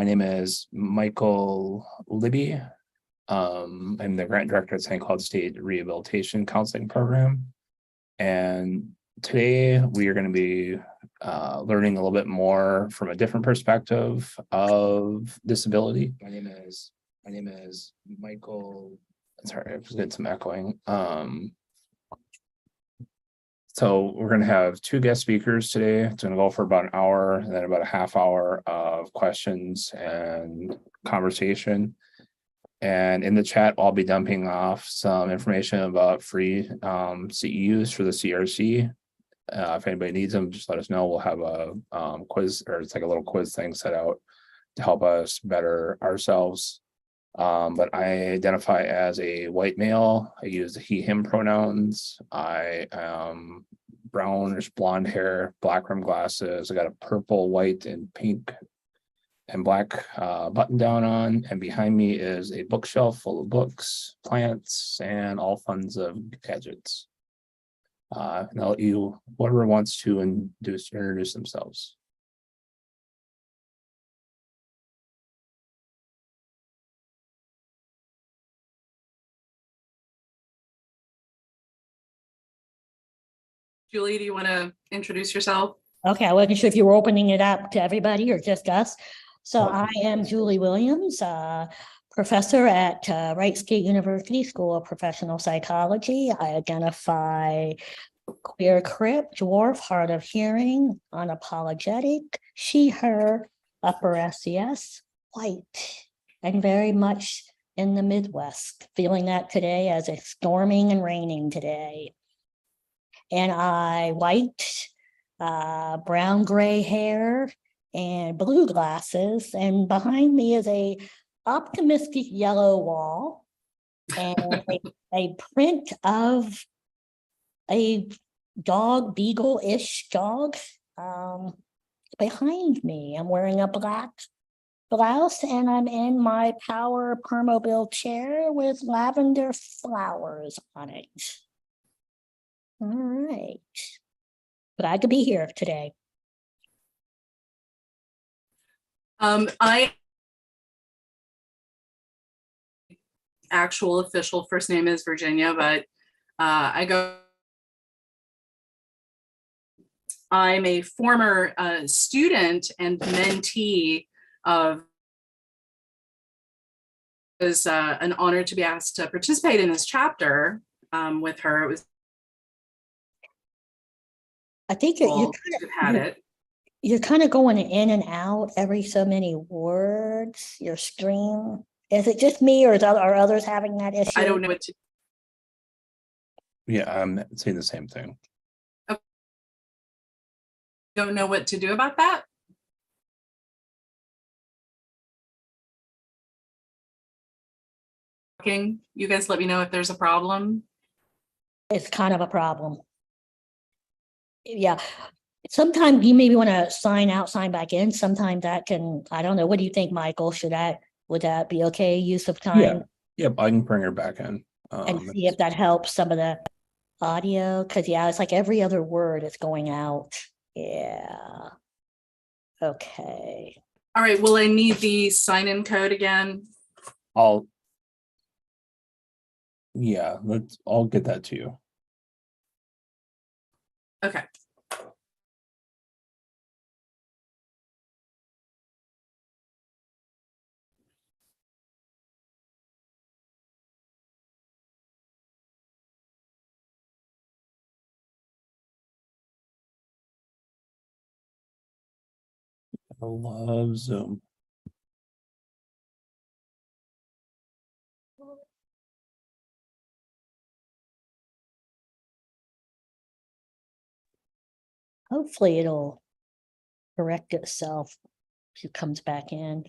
My name is Michael Libby. I'm the grant director at St. Cloud State Rehabilitation Counseling Program. And today we are going to be learning a little bit more from a different perspective of disability. My name is Michael. Sorry, I was getting some echoing. So we're going to have two guest speakers today. It's going to go for about an hour and then about a half hour of questions and conversation. And in the chat, I'll be dumping off some information about free CEUs for the CRC. If anybody needs them, just let us know. We'll have a quiz, or it's like a little quiz thing set out to help us better ourselves. But I identify as a white male. I use the he, him pronouns. I am brownish blonde hair, black rim glasses. I got a purple, white, and pink and black button down on. And behind me is a bookshelf full of books, plants, and all kinds of gadgets. And I'll let you, whoever wants to introduce themselves. Julie, do you want to introduce yourself? Okay, I wasn't sure if you were opening it up to everybody or just us. So I am Julie Williams, professor at Wright State University School of Professional Psychology. I identify queer, crip, dwarf, hard of hearing, unapologetic, she, her, upper SES, white, and very much in the Midwest, feeling that today as it's storming and raining today. And I white, brown gray hair, and blue glasses. And behind me is a optimistic yellow wall and a print of a dog, beagle-ish dog behind me. I'm wearing a black blouse and I'm in my power Permobil chair with lavender flowers on it. All right. Glad to be here today. I actual official first name is Virginia, but I'm a former student and mentee of. It was an honor to be asked to participate in this chapter with her. It was. I think you're kind of going in and out every so many words. Your screen. Is it just me, or are others having that issue? I don't know what to. Yeah, I'm saying the same thing. Okay. Don't know what to do about that. You guys let me know if there's a problem. It's kind of a problem. Yeah. Sometimes you maybe want to sign out, sign back in. Sometimes that can, I don't know. What do you think, Michael? Would that be okay? Use of time? Yeah. Yep, I can bring her back in. And see if that helps some of the audio. Because yeah, it's like every other word is going out. Yeah. Okay. All right. Will I need the sign-in code again? I'll get that to you. Okay. I love Zoom. Hopefully it'll correct itself if it comes back in.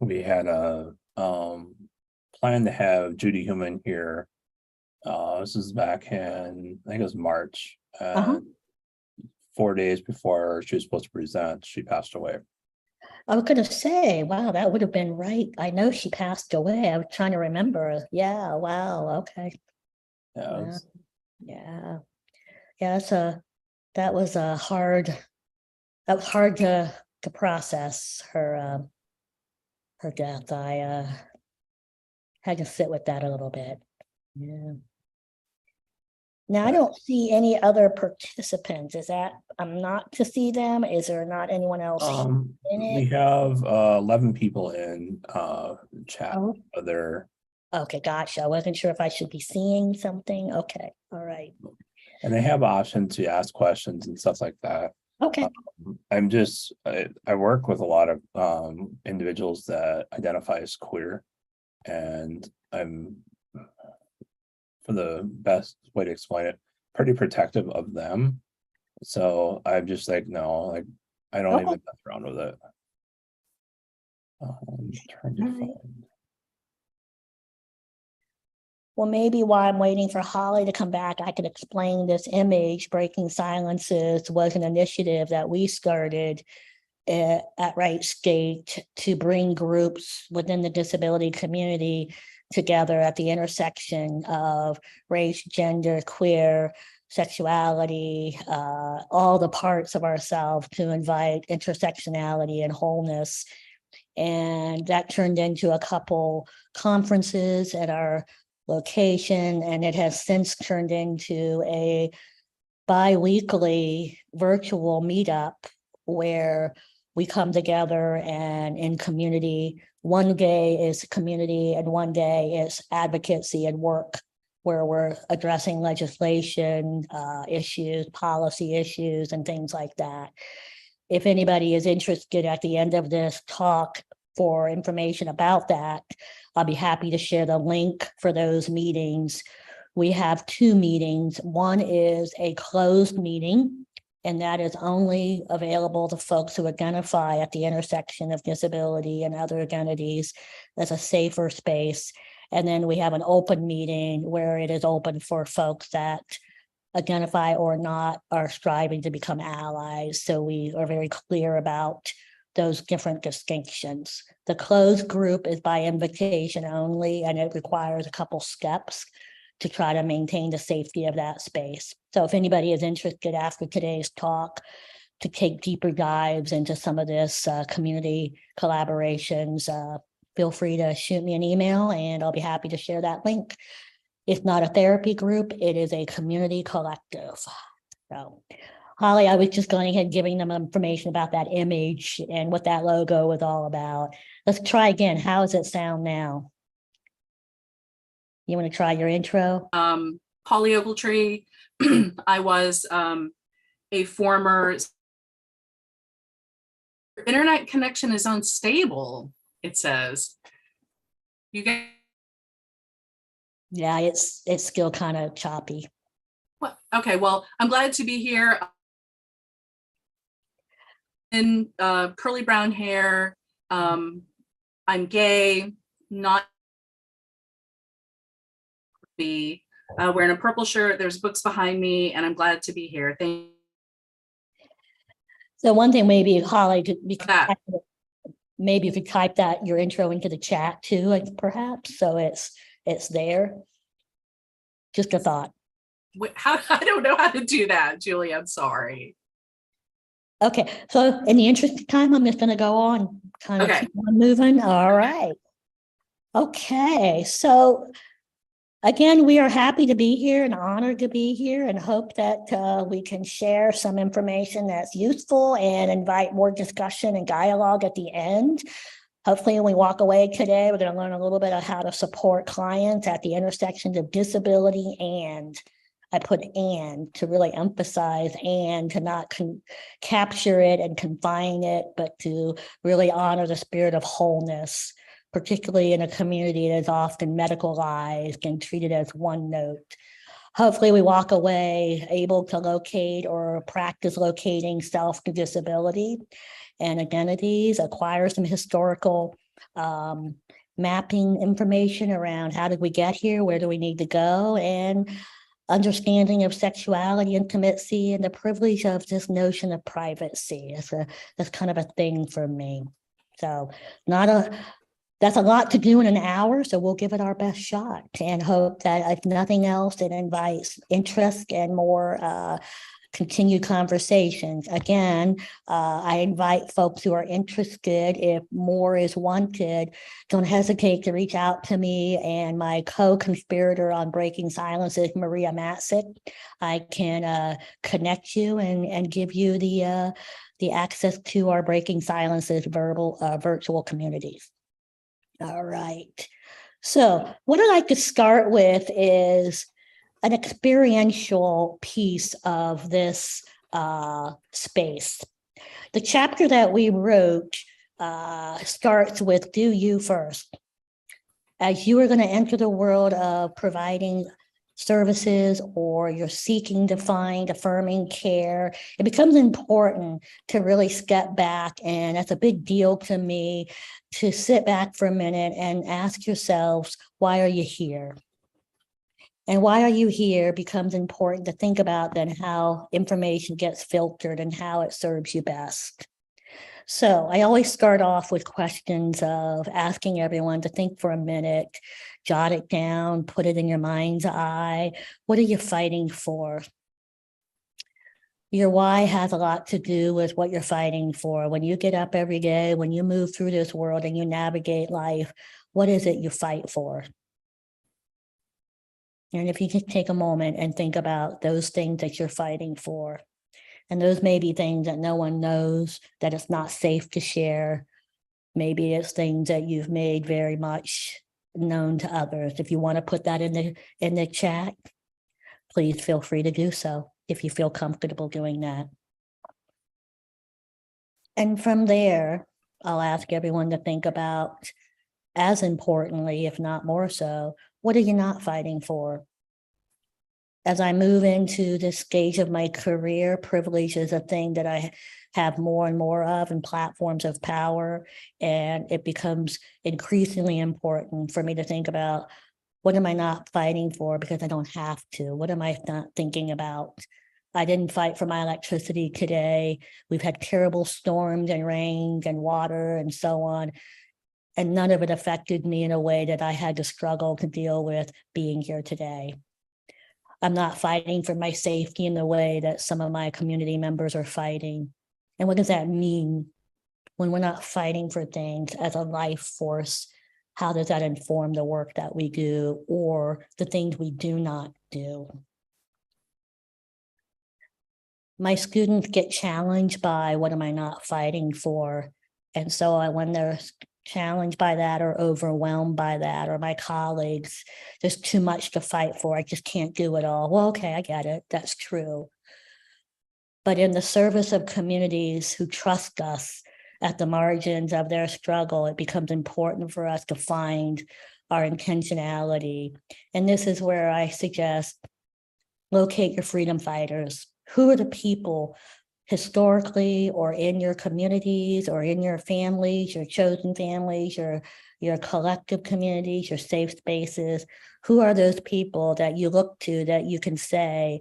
We had a plan to have Judy Human here. This is back in, I think it was March. 4 days before she was supposed to present, she passed away. I was gonna say, wow, that would have been right. I know she passed away. I was trying to remember. Yeah, wow, okay. Yeah, it Yeah, was- yeah. Yeah, that was a that was hard to process her death. I had to sit with that a little bit. Yeah. Now I don't see any other participants. Is that I'm not to see them? Is there not anyone else in we it? have 11 people in chat. Oh, Other okay, gotcha. I wasn't sure if I should be seeing something. Okay, all right. and they have option to ask questions and stuff like that. Okay. I work with a lot of individuals that identify as queer, and I'm, for the best way to explain it, pretty protective of them. So I'm just like, no, like I don't Okay. even mess around with it. Trying to All right. find. Well, maybe while I'm waiting for Holly to come back, I could explain this image. Breaking Silences was an initiative that we started at Rightsgate to bring groups within the disability community together at the intersection of race, gender, queer, sexuality, all the parts of ourselves to invite intersectionality and wholeness. And that turned into a couple conferences at our location, and it has since turned into a bi-weekly virtual meetup where we come together and in community. One day is community and one day is advocacy and work, where we're addressing legislation issues, policy issues, and things like that. If anybody is interested at the end of this talk for information about that, I'll be happy to share the link for those meetings. We have two meetings. One is a closed meeting, and that is only available to folks who identify at the intersection of disability and other identities as a safer space. And then we have an open meeting where it is open for folks that identify or not are striving to become allies. So we are very clear about those different distinctions. The closed group is by invitation only, and it requires a couple steps to try to maintain the safety of that space. So if anybody is interested after today's talk to take deeper dives into some of this community collaborations, feel free to shoot me an email and I'll be happy to share that link. It's not a therapy group, it is a community collective. So, Holly, I was just going ahead and giving them information about that image and what that logo was all about. Let's try again. How does it sound now? You want to try your intro? Holly Ogletree. I was a former internet connection is unstable, it says. You get Yeah, it's still kind of choppy. what? Okay, well, I'm glad to be here. In curly brown hair. I'm gay, not be wearing a purple shirt. There's books behind me, and I'm glad to be here. Thank So one thing maybe Holly could that. maybe if you type that your intro into the chat too, like perhaps, so it's there. Just a thought. How I don't know how to do that, Julie. I'm sorry. Okay, so in the interest of time, I'm just gonna go on, kind of Okay. keep on moving. All right. Okay, so again, we are happy to be here and honored to be here and hope that we can share some information that's useful and invite more discussion and dialogue at the end. Hopefully, when we walk away today, we're going to learn a little bit of how to support clients at the intersections of disability and I put and to really emphasize and to not capture it and confine it, but to really honor the spirit of wholeness, particularly in a community that is often medicalized and treated as one note. Hopefully we walk away able to locate or practice locating self to disability and identities, acquire some historical mapping information around how did we get here, where do we need to go, and understanding of sexuality, intimacy, and the privilege of this notion of privacy. That's kind of a thing for me. So that's a lot to do in an hour, so we'll give it our best shot and hope that if nothing else, it invites interest and more continued conversations. Again, I invite folks who are interested, if more is wanted, don't hesitate to reach out to me and my co-conspirator on Breaking Silence is Maria Matzik. I can connect you and give you the access to our Breaking Silence's virtual communities. All right. So what I'd like to start with is an experiential piece of this space. The chapter that we wrote starts with "Do you first." As you are going to enter the world of providing services or you're seeking to find affirming care, it becomes important to really step back. And that's a big deal to me, to sit back for a minute and ask yourselves, why are you here? And why are you here becomes important to think about then how information gets filtered and how it serves you best. So I always start off with questions of asking everyone to think for a minute, jot it down, put it in your mind's eye. What are you fighting for? Your why has a lot to do with what you're fighting for. When you get up every day, when you move through this world and you navigate life, what is it you fight for? And if you can take a moment and think about those things that you're fighting for, and those may be things that no one knows, that it's not safe to share. Maybe it's things that you've made very much known to others. If you want to put that in the chat, please feel free to do so if you feel comfortable doing that. And from there, I'll ask everyone to think about, as importantly, if not more so, what are you not fighting for? As I move into this stage of my career, privilege is a thing that I have more and more of, and platforms of power. And it becomes increasingly important for me to think about, what am I not fighting for because I don't have to? What am I not thinking about? I didn't fight for my electricity today. We've had terrible storms and rains and water and so on. And none of it affected me in a way that I had to struggle to deal with being here today. I'm not fighting for my safety in the way that some of my community members are fighting. And what does that mean when we're not fighting for things as a life force? How does that inform the work that we do or the things we do not do? My students get challenged by, what am I not fighting for? And so when they're challenged by that or overwhelmed by that, or my colleagues, there's too much to fight for, I just can't do it all. Well, okay, I get it, that's true. But in the service of communities who trust us at the margins of their struggle, it becomes important for us to find our intentionality. And this is where I suggest, locate your freedom fighters. Who are the people historically or in your communities or in your families, your chosen families, your collective communities, your safe spaces? Who are those people that you look to that you can say,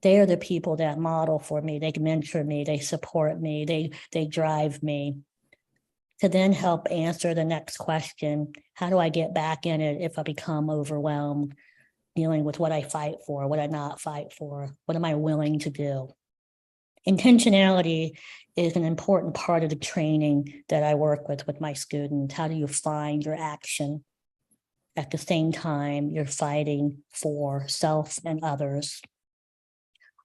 they're the people that model for me, they mentor me, they support me, they drive me? To then help answer the next question, how do I get back in it if I become overwhelmed, dealing with what I fight for, what I not fight for, what am I willing to do? Intentionality is an important part of the training that I work with my students. How do you find your action? At the same time, you're fighting for self and others.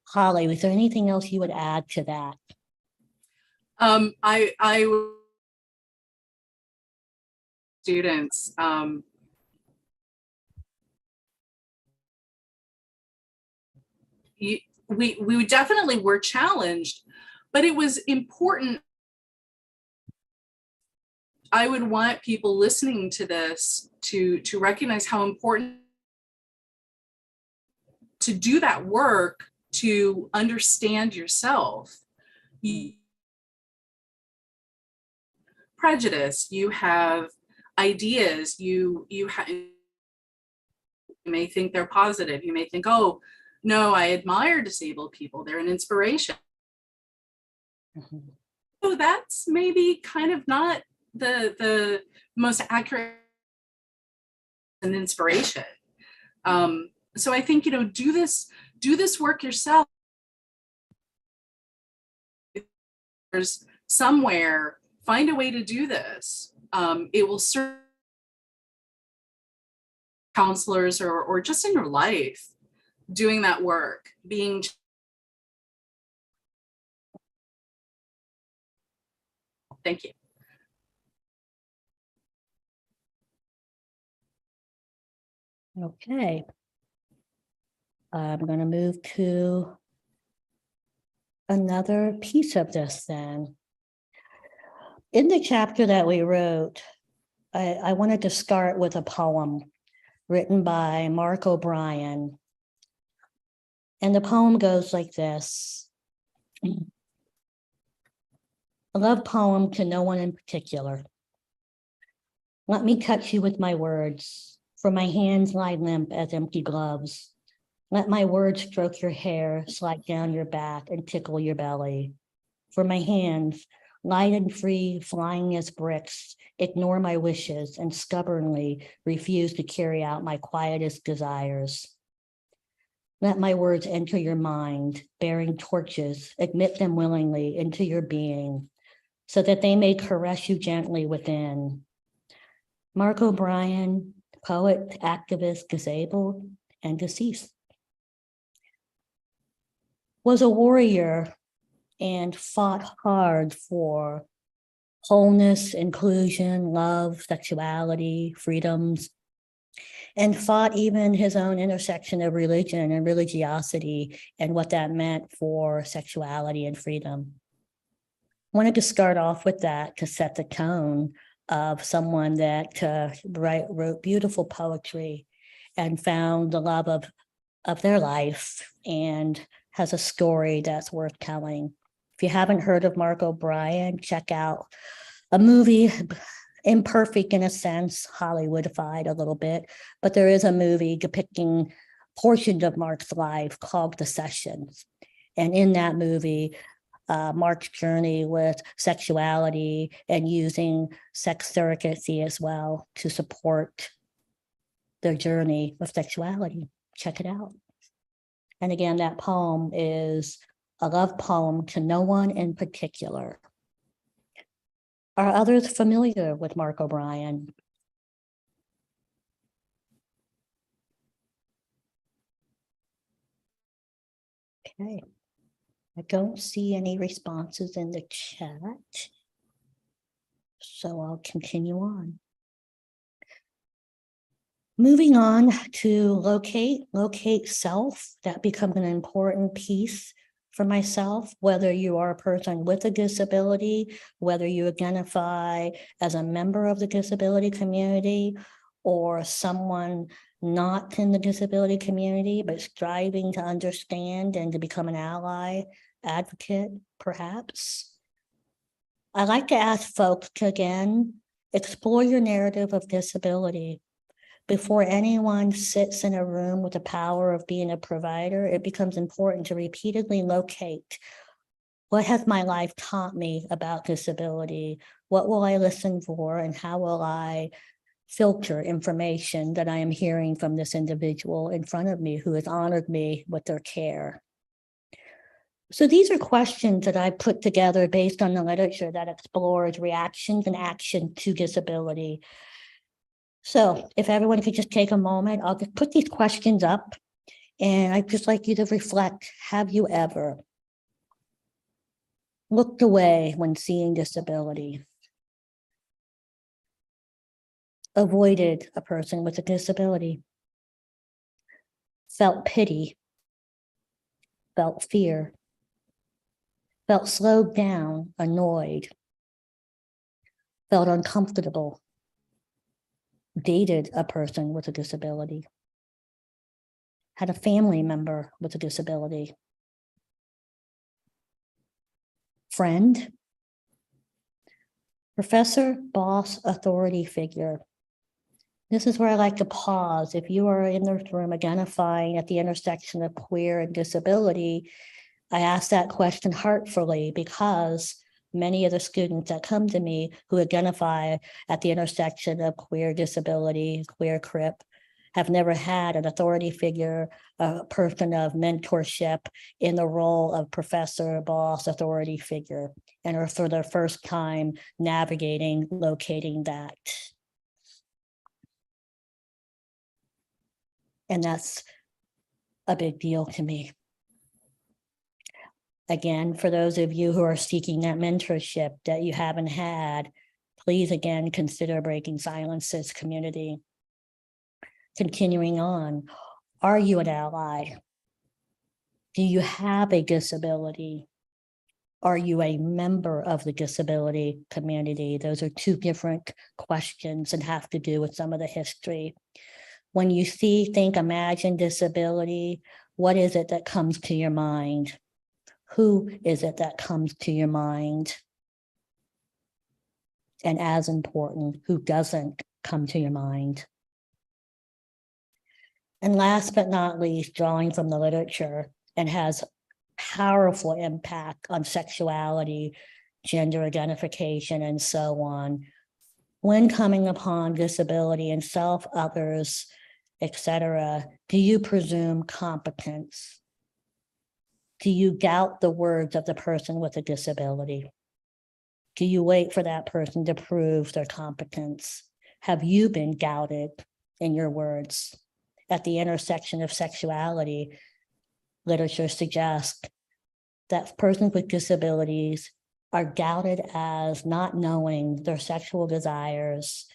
Holly, was there anything else you would add to that? I students, we definitely were challenged, but it was important. I would want people listening to this to recognize how important to do that work, to understand yourself. Prejudice, you have ideas, you may think they're positive. You may think, oh, no, I admire disabled people, they're an inspiration. Mhm. So that's maybe kind of not the most accurate and inspiration. So I think, do this work yourself. There's somewhere, find a way to do this. It will serve counselors or just in your life, doing that work, being. Thank you. Okay. I'm going to move to another piece of this then. In the chapter that we wrote, I wanted to start with a poem written by Mark O'Brien. And the poem goes like this. A love poem to no one in particular. Let me touch you with my words, for my hands lie limp as empty gloves. Let my words stroke your hair, slide down your back, and tickle your belly. For my hands, light and free, flying as bricks, ignore my wishes and stubbornly refuse to carry out my quietest desires. Let my words enter your mind, bearing torches, admit them willingly into your being, so that they may caress you gently within. Mark O'Brien, poet, activist, disabled, and deceased, was a warrior and fought hard for wholeness, inclusion, love, sexuality, freedoms, and fought even his own intersection of religion and religiosity and what that meant for sexuality and freedom. Wanted to start off with that to set the tone of someone that wrote beautiful poetry and found the love of their life and has a story that's worth telling. If you haven't heard of Mark O'Brien, check out a movie, imperfect in a sense, Hollywoodified a little bit, but there is a movie depicting portions of Mark's life called The Sessions. And in that movie, Mark's journey with sexuality and using sex surrogacy as well to support their journey with sexuality. Check it out. And again, that poem is a love poem to no one in particular. Are others familiar with Mark O'Brien? Okay. I don't see any responses in the chat, so I'll continue on. Moving on to locate self. That becomes an important piece for myself, whether you are a person with a disability, whether you identify as a member of the disability community or someone not in the disability community, but striving to understand and to become an ally, advocate, perhaps. I like to ask folks to, again, explore your narrative of disability. Before anyone sits in a room with the power of being a provider, it becomes important to repeatedly locate what has my life taught me about disability? What will I listen for and how will I filter information that I am hearing from this individual in front of me who has honored me with their care? So these are questions that I put together based on the literature that explores reactions and action to disability. So if everyone could just take a moment, I'll just put these questions up and I'd just like you to reflect. Have you ever looked away when seeing disability? Avoided a person with a disability? Felt pity? Felt fear? Felt slowed down, annoyed? Felt uncomfortable? Dated a person with a disability? Had a family member with a disability? Friend? Professor, boss, authority figure. This is where I like to pause. If you are in this room identifying at the intersection of queer and disability, I ask that question heartfully because many of the students that come to me who identify at the intersection of queer disability, queer CRIP, have never had an authority figure, a person of mentorship in the role of professor, boss, authority figure, and are for their first time navigating, locating that. And that's a big deal to me. Again, for those of you who are seeking that mentorship that you haven't had, please again consider Breaking Silences community. Continuing on, are you an ally? Do you have a disability? Are you a member of the disability community? Those are two different questions and have to do with some of the history. When you think, imagine disability, what is it that comes to your mind? Who is it that comes to your mind? And as important, who doesn't come to your mind? And last but not least, drawing from the literature and has powerful impact on sexuality, gender identification, and so on. When coming upon disability and self, others, etc., do you presume competence? Do you doubt the words of the person with a disability? Do you wait for that person to prove their competence? Have you been doubted in your words? At the intersection of sexuality, literature suggests that persons with disabilities are doubted as not knowing their sexual desires,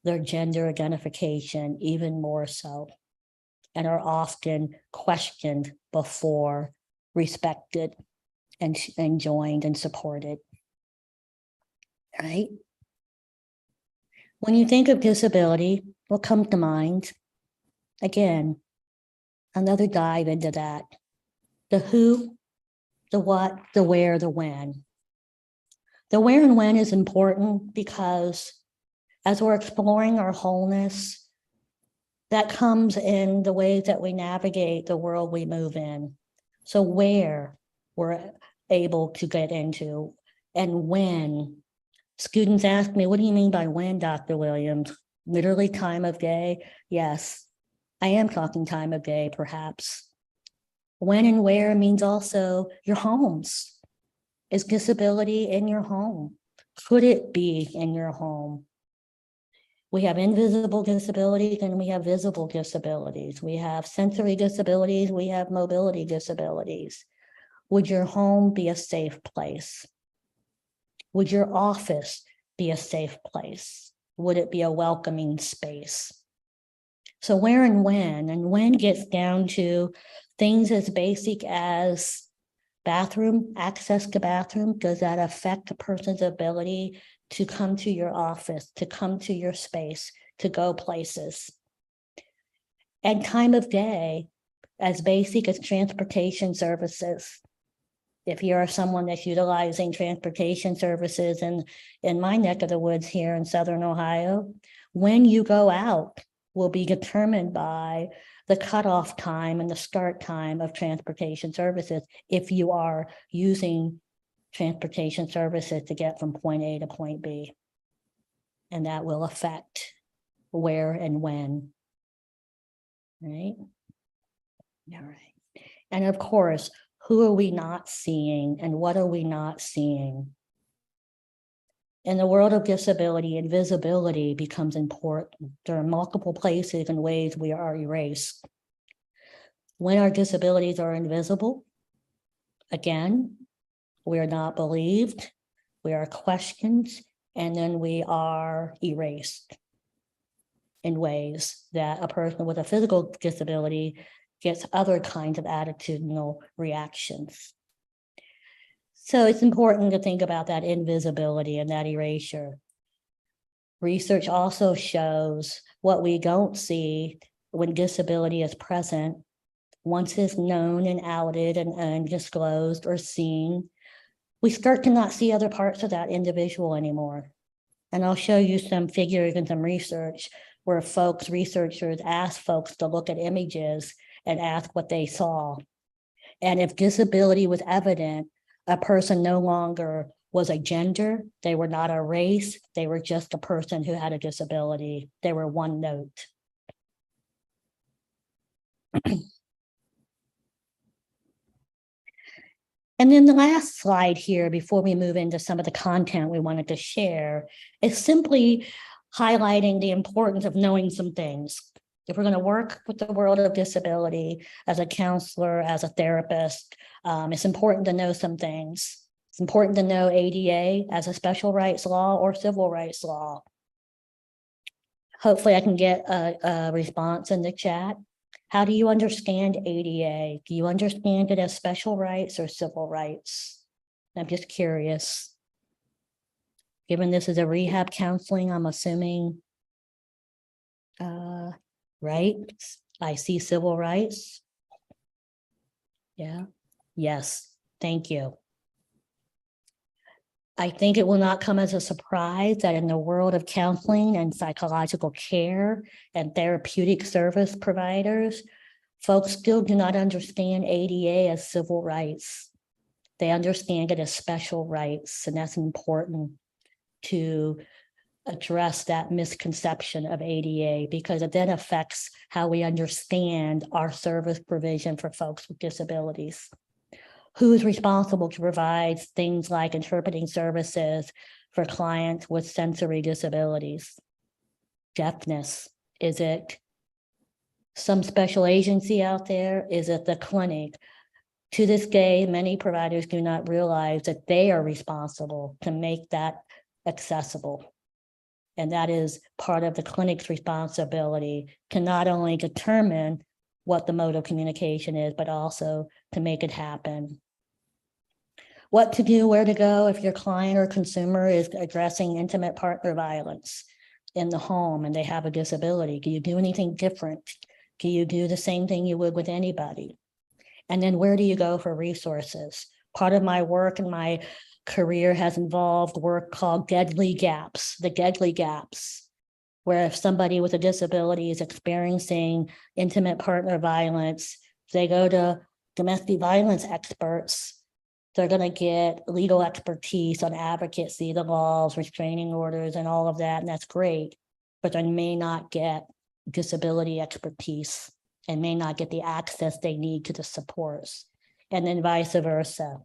their gender identification, even more so, and are often questioned before respected and joined and supported, right? When you think of disability, what comes to mind? Again, another dive into that. The who, the what, the where, the when. The where and when is important because as we're exploring our wholeness, that comes in the ways that we navigate the world we move in. So where we're able to get into and when. Students ask me, what do you mean by when, Dr. Williams? Literally time of day? Yes, I am talking time of day, perhaps. When and where means also your homes. Is disability in your home? Could it be in your home? We have invisible disabilities and we have visible disabilities. We have sensory disabilities, we have mobility disabilities. Would your home be a safe place? Would your office be a safe place? Would it be a welcoming space? So where and when gets down to things as basic as bathroom, access to bathroom. Does that affect a person's ability to come to your office, to come to your space, to go places? And time of day, as basic as transportation services. If you're someone that's utilizing transportation services in my neck of the woods here in Southern Ohio, when you go out will be determined by the cutoff time and the start time of transportation services if you are using transportation services to get from point A to point B. And that will affect where and when, right? All right. And of course, who are we not seeing and what are we not seeing? In the world of disability, invisibility becomes important. There are multiple places and ways we are erased. When our disabilities are invisible, again, we are not believed, we are questioned, and then we are erased in ways that a person with a physical disability gets other kinds of attitudinal reactions. So it's important to think about that invisibility and that erasure. Research also shows what we don't see when disability is present. Once it's known and outed and disclosed or seen, we start to not see other parts of that individual anymore. And I'll show you some figures and some research where researchers ask folks to look at images and ask what they saw. And if disability was evident, a person no longer was a gender. They were not a race. They were just a person who had a disability. They were one note. And then the last slide here, before we move into some of the content we wanted to share, is simply highlighting the importance of knowing some things. If we're going to work with the world of disability as a counselor, as a therapist, it's important to know some things. It's important to know ADA as a special rights law or civil rights law. Hopefully I can get a response in the chat. How do you understand ADA? Do you understand it as special rights or civil rights? I'm just curious. Given this is a rehab counseling, I'm assuming, right? I see civil rights. Yeah, yes, thank you. I think it will not come as a surprise that in the world of counseling and psychological care and therapeutic service providers, folks still do not understand ADA as civil rights. They understand it as special rights, and that's important to address that misconception of ADA because it then affects how we understand our service provision for folks with disabilities. Who is responsible to provide things like interpreting services for clients with sensory disabilities? Deafness, is it some special agency out there? Is it the clinic? To this day, many providers do not realize that they are responsible to make that accessible. And that is part of the clinic's responsibility to not only determine what the mode of communication is, but also to make it happen. What to do, where to go if your client or consumer is addressing intimate partner violence in the home and they have a disability. Do you do anything different? Do you do the same thing you would with anybody? And then where do you go for resources? Part of my work and my career has involved work called deadly gaps, the deadly gaps, where if somebody with a disability is experiencing intimate partner violence, they go to domestic violence experts. They're going to get legal expertise on advocacy, the laws, restraining orders, and all of that, and that's great. But they may not get disability expertise and may not get the access they need to the supports. And then vice versa.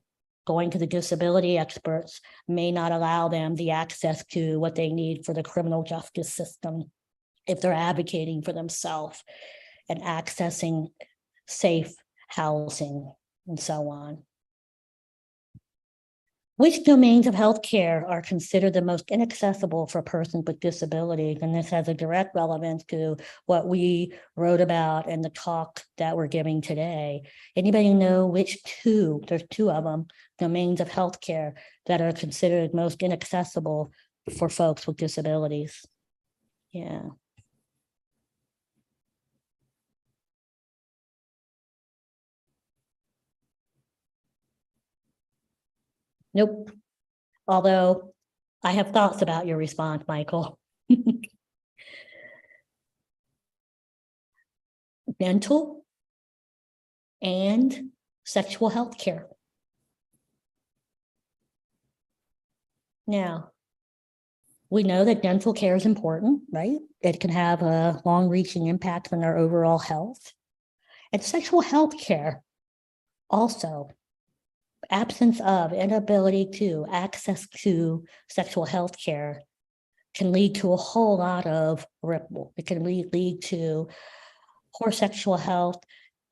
Going to the disability experts may not allow them the access to what they need for the criminal justice system if they're advocating for themselves and accessing safe housing and so on. Which domains of healthcare are considered the most inaccessible for persons with disabilities? And this has a direct relevance to what we wrote about in the talk that we're giving today. Anybody know which two, there's two of them, domains of healthcare that are considered most inaccessible for folks with disabilities? Yeah. Nope. Although I have thoughts about your response, Michael. Mental and sexual health care. Now, we know that dental care is important, right? It can have a long-reaching impact on our overall health. And sexual health care also, absence of, inability to, access to sexual health care can lead to a whole lot of ripple. It can lead to poor sexual health,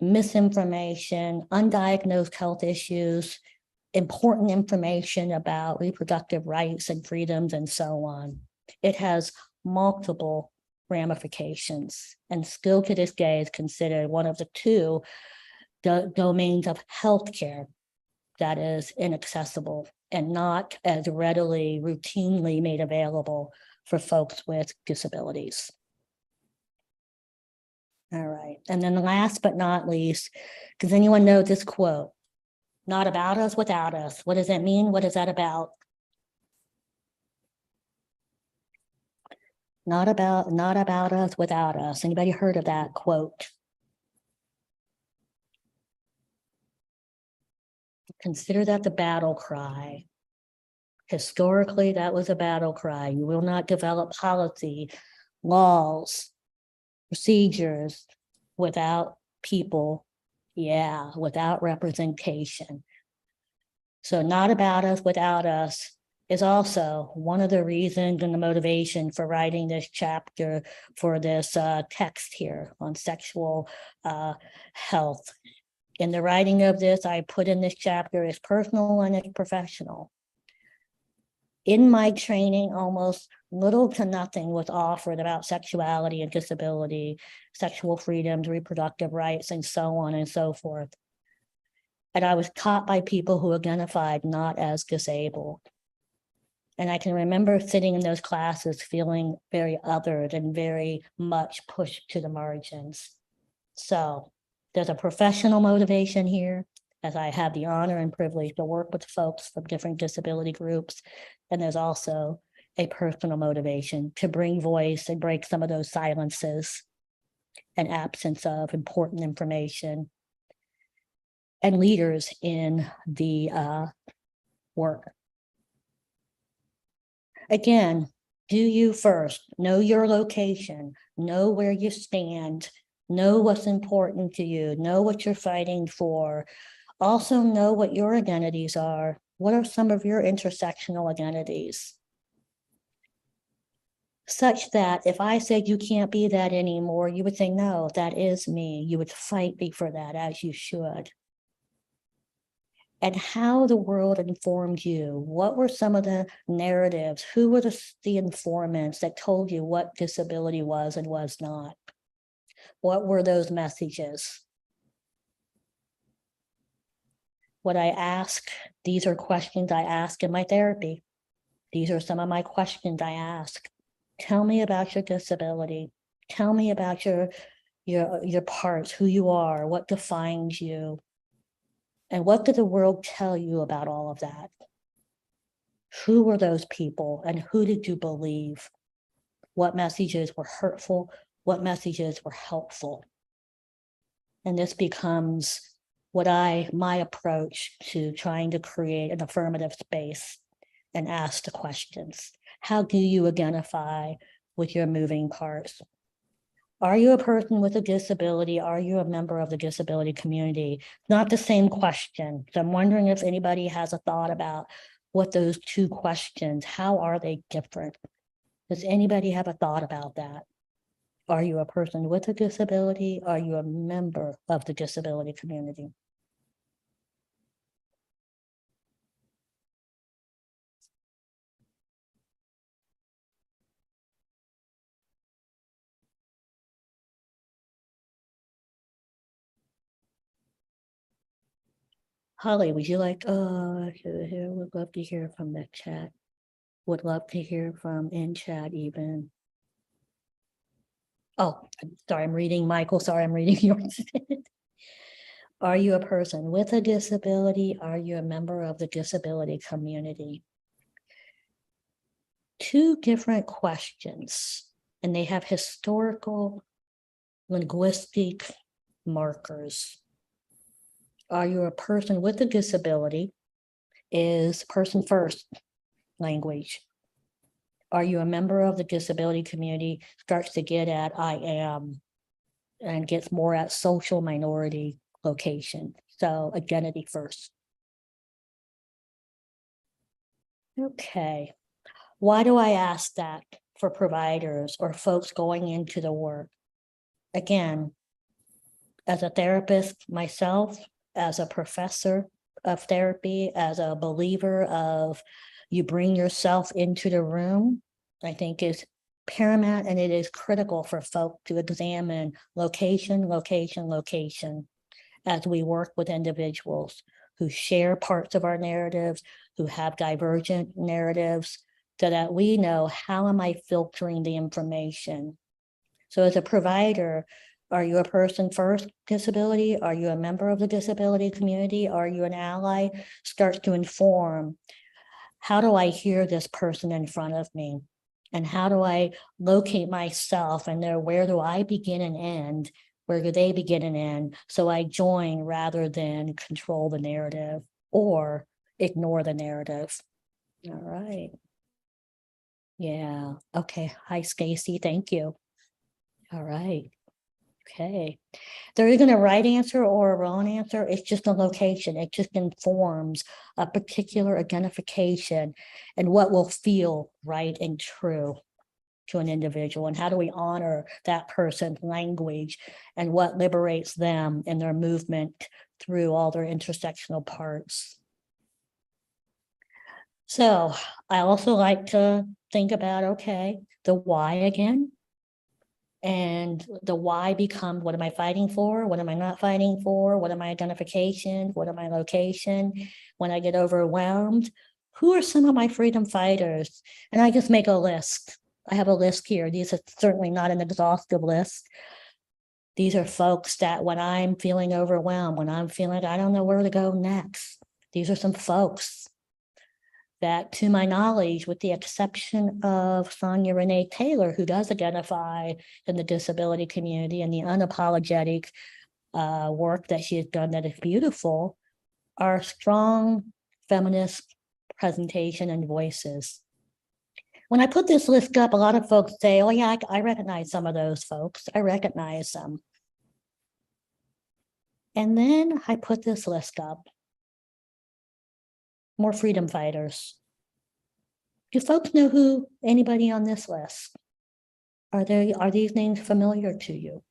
misinformation, undiagnosed health issues, important information about reproductive rights and freedoms, and so on. It has multiple ramifications, and still to this day is considered one of the two domains of healthcare that is inaccessible and not as readily, routinely made available for folks with disabilities. All right, and then last but not least, does anyone know this quote? Not about us, without us. What does that mean? What is that about? Not about us, without us. Anybody heard of that quote? Consider that the battle cry. Historically, that was a battle cry. You will not develop policy, laws, procedures without people, without representation. So not about us, without us is also one of the reasons and the motivation for writing this chapter for this text here on sexual health. In the writing of this, I put in this chapter is personal and it's professional. In my training, almost little to nothing was offered about sexuality and disability, sexual freedoms, reproductive rights, and so on and so forth. And I was taught by people who identified not as disabled. And I can remember sitting in those classes feeling very othered and very much pushed to the margins. So there's a professional motivation here, as I have the honor and privilege to work with folks from different disability groups. And there's also a personal motivation to bring voice and break some of those silences and absence of important information and leaders in the work. Again, do you first know your location, know where you stand, know what's important to you, know what you're fighting for. Also know what your identities are. What are some of your intersectional identities? Such that if I said you can't be that anymore, you would say, no, that is me. You would fight me for that, as you should. And how the world informed you. What were some of the narratives? Who were the informants that told you what disability was and was not? What were those messages? What I ask, these are questions I ask in my therapy. These are some of my questions I ask. Tell me about your disability. Tell me about your parts, who you are, what defines you. And what did the world tell you about all of that? Who were those people and who did you believe? What messages were hurtful? What messages were helpful? And this becomes my approach to trying to create an affirmative space and ask the questions. How do you identify with your moving parts? Are you a person with a disability? Are you a member of the disability community? Not the same question. So I'm wondering if anybody has a thought about what those two questions, how are they different? Does anybody have a thought about that? Are you a person with a disability? Are you a member of the disability community? Holly, would you like, would love to hear from the chat. Would love to hear from in chat even. Oh, sorry, I'm reading Michael. Sorry, I'm reading yours. Are you a person with a disability? Are you a member of the disability community? Two different questions, and they have historical linguistic markers. Are you a person with a disability? Is person first language. Are you a member of the disability community? Starts to get at I am and gets more at social minority location. So identity first. Okay. Why do I ask that for providers or folks going into the work? Again, as a therapist myself, as a professor of therapy, as a believer of you bring yourself into the room, I think is paramount, and it is critical for folk to examine location, location, location as we work with individuals who share parts of our narratives, who have divergent narratives, so that we know, how am I filtering the information? So as a provider, are you a person first disability? Are you a member of the disability community? Are you an ally? Starts to inform, how do I hear this person in front of me? And how do I locate myself and know, where do I begin and end? Where do they begin and end? So I join rather than control the narrative or ignore the narrative. All right. Yeah, okay. Hi, Stacy. Thank you. All right. Okay. There isn't a right answer or a wrong answer. It's just a location. It just informs a particular identification and what will feel right and true to an individual. And how do we honor that person's language and what liberates them in their movement through all their intersectional parts. So I also like to think about, okay, the why again. And the why becomes, what am I fighting for? What am I not fighting for? What are my identifications? What are my location? When I get overwhelmed, who are some of my freedom fighters? And I just make a list. I have a list here. These are certainly not an exhaustive list. These are folks that when I'm feeling overwhelmed, when I'm feeling I don't know where to go next, these are some folks that, to my knowledge, with the exception of Sonia Renee Taylor, who does identify in the disability community and the unapologetic work that she has done that is beautiful, are strong feminist presentation and voices. When I put this list up, a lot of folks say, oh yeah, I recognize some of those folks. I recognize them. And then I put this list up. More freedom fighters. Do folks know who anybody on this list? Are these names familiar to you?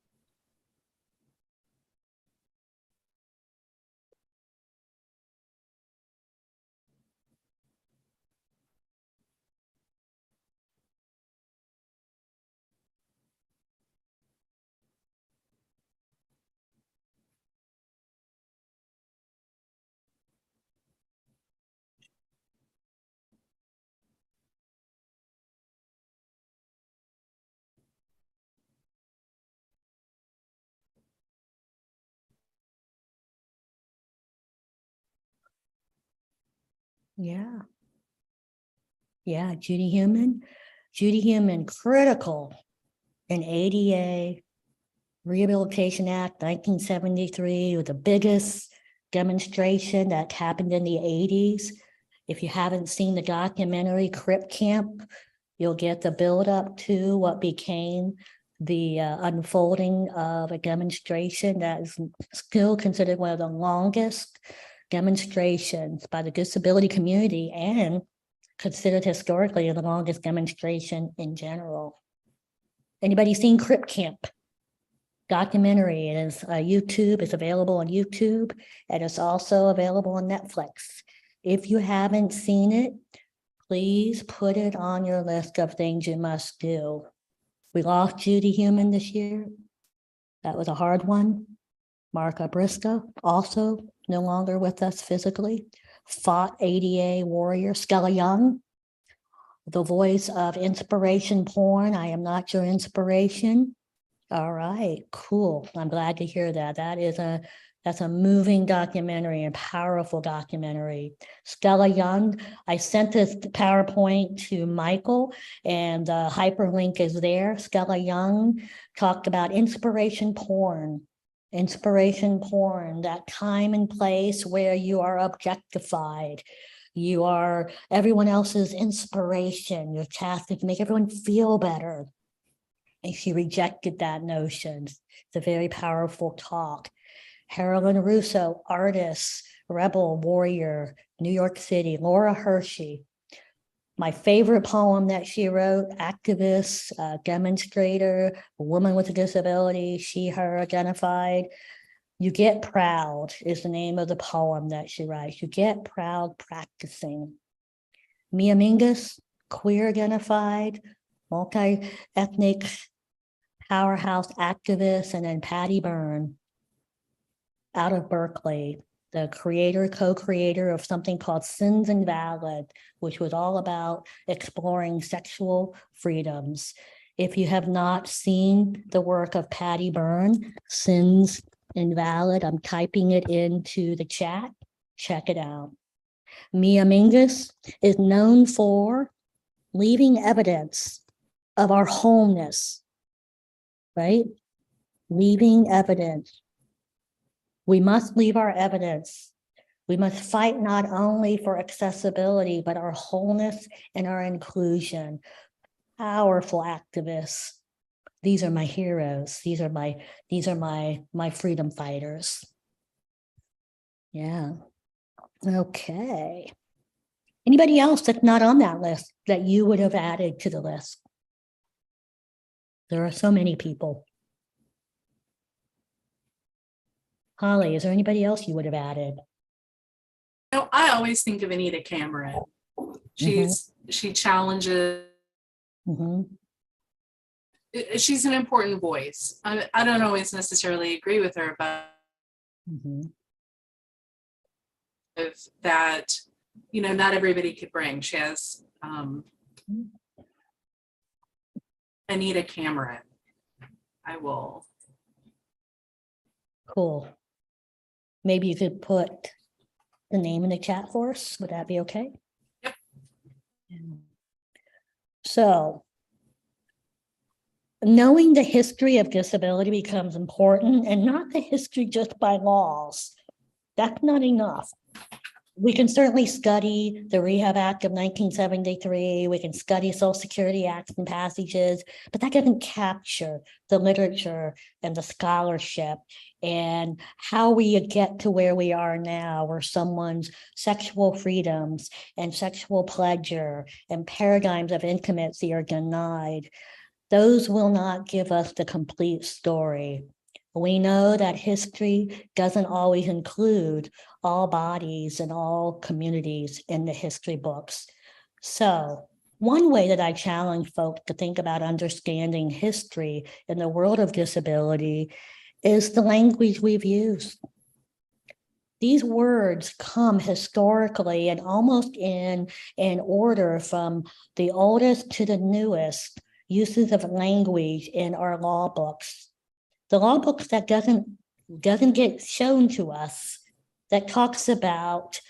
Yeah. Yeah, Judy Human. Judy Human, critical in ADA Rehabilitation Act 1973, with the biggest demonstration that happened in the 80s. If you haven't seen the documentary Crip Camp, you'll get the buildup to what became the unfolding of a demonstration that is still considered one of the longest demonstrations by the disability community and considered historically the longest demonstration in general. Anybody seen Crip Camp? Documentary. It is YouTube. It's available on YouTube, and it's also available on Netflix. If you haven't seen it, please put it on your list of things you must do. We lost Judy Human this year. That was a hard one. Marka Briska, also no longer with us physically. Fought ADA warrior Stella Young, the voice of inspiration porn. I am not your inspiration. All right, cool. I'm glad to hear that. That's a moving documentary and powerful documentary. Stella Young, I sent this PowerPoint to Michael, and the hyperlink is there. Stella Young talked about inspiration porn. Inspiration porn, that time and place where you are objectified. You are everyone else's inspiration. Your task is to make everyone feel better. And she rejected that notion. It's a very powerful talk. Carolyn Russo, artist, rebel, warrior, New York City. Laura Hershey, my favorite poem that she wrote, activist, demonstrator, a woman with a disability, she, her identified. You Get Proud is the name of the poem that she writes. You get proud practicing. Mia Mingus, queer identified, multi-ethnic powerhouse activist, and then Patty Byrne out of Berkeley, the creator, co-creator of something called Sins Invalid, which was all about exploring sexual freedoms. If you have not seen the work of Patty Byrne, Sins Invalid, I'm typing it into the chat. Check it out. Mia Mingus is known for leaving evidence of our wholeness, right? Leaving evidence. We must leave our evidence We must fight not only for accessibility, but our wholeness and our inclusion. Powerful activists. These are my heroes. These are my freedom fighters. Yeah. Okay. Anybody else that's not on that list that you would have added to the list? There are so many people. Holly, is there anybody else you would have added? No, I always think of Anita Cameron. She challenges. Mhm. She's an important voice. I don't always necessarily agree with her, but Mhm. that, you know, not everybody could bring. She has Anita Cameron. I will. Cool. Maybe you could put the name in the chat for us. Would that be okay? Yep. So, knowing the history of disability becomes important, and not the history just by laws. That's not enough. We can certainly study the Rehab Act of 1973. We can study Social Security Acts and passages, but that doesn't capture the literature and the scholarship and how we get to where we are now, where someone's sexual freedoms and sexual pleasure and paradigms of intimacy are denied. Those will not give us the complete story. We know that history doesn't always include all bodies and all communities in the history books. So one way that I challenge folks to think about understanding history in the world of disability is the language we've used. These words come historically and almost in order from the oldest to the newest uses of language in our law books. The law books that doesn't get shown to us, that talks about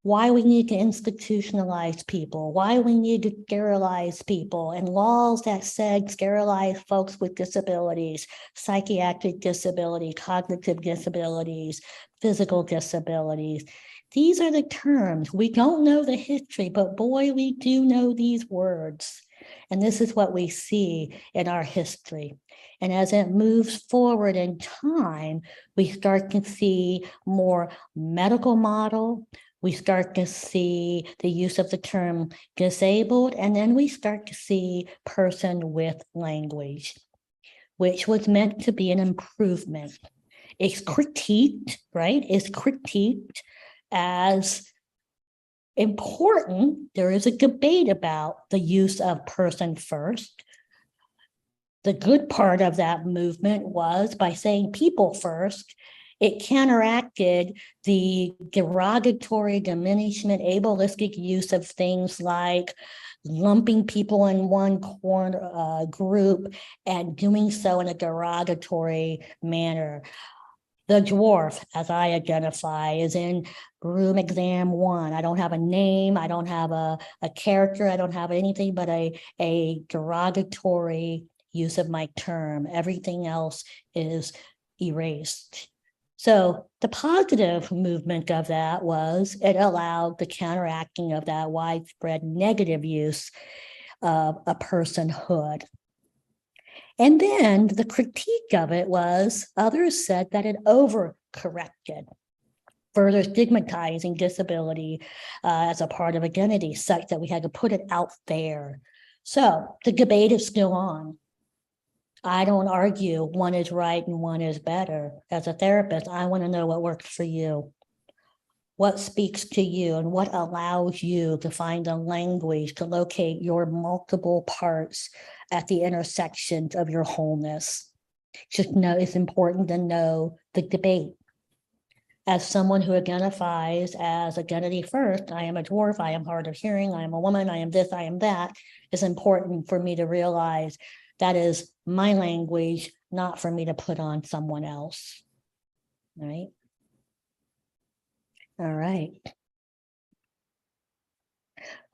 why we need to institutionalize people, why we need to sterilize people, and laws that said sterilize folks with disabilities, psychiatric disability, cognitive disabilities, physical disabilities. These are the terms. We don't know the history, but boy, we do know these words. And this is what we see in our history. And as it moves forward in time, we start to see more medical model. We start to see the use of the term disabled, and then we start to see person with language, which was meant to be an improvement. It's critiqued, right? It's critiqued as important. There is a debate about the use of person first. The good part of that movement was by saying people first, it counteracted the derogatory, diminishment, ableistic use of things like lumping people in one corner group and doing so in a derogatory manner. The dwarf, as I identify, is in room exam 1. I don't have a name. I don't have a character. I don't have anything but a derogatory use of my term. Everything else is erased. So the positive movement of that was it allowed the counteracting of that widespread negative use of a personhood. And then the critique of it was others said that it overcorrected, further stigmatizing disability as a part of identity, such that we had to put it out there. So the debate is still on. I don't argue one is right and one is better. As a therapist, I want to know what works for you, what speaks to you, and what allows you to find a language to locate your multiple parts at the intersections of your wholeness. Just know it's important to know the debate. As someone who identifies as identity first, I am a dwarf, I am hard of hearing, I am a woman, I am this, I am that, it's important for me to realize that is my language, not for me to put on someone else. Right? All right.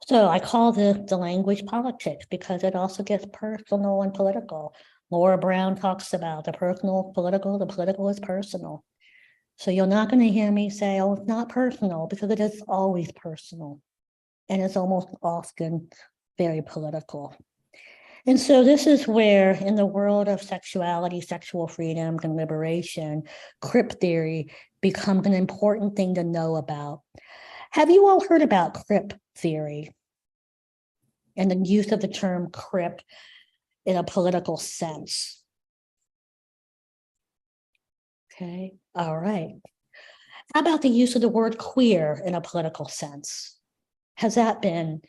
So I call the language politics because it also gets personal and political. Laura Brown talks about the personal, political, the political is personal. So you're not going to hear me say, oh, it's not personal, because it is always personal. And it's almost often very political. And so this is where, in the world of sexuality, sexual freedom, and liberation, crip theory becomes an important thing to know about. Have you all heard about crip theory and the use of the term crip in a political sense? Okay, all right. How about the use of the word queer in a political sense? Has that been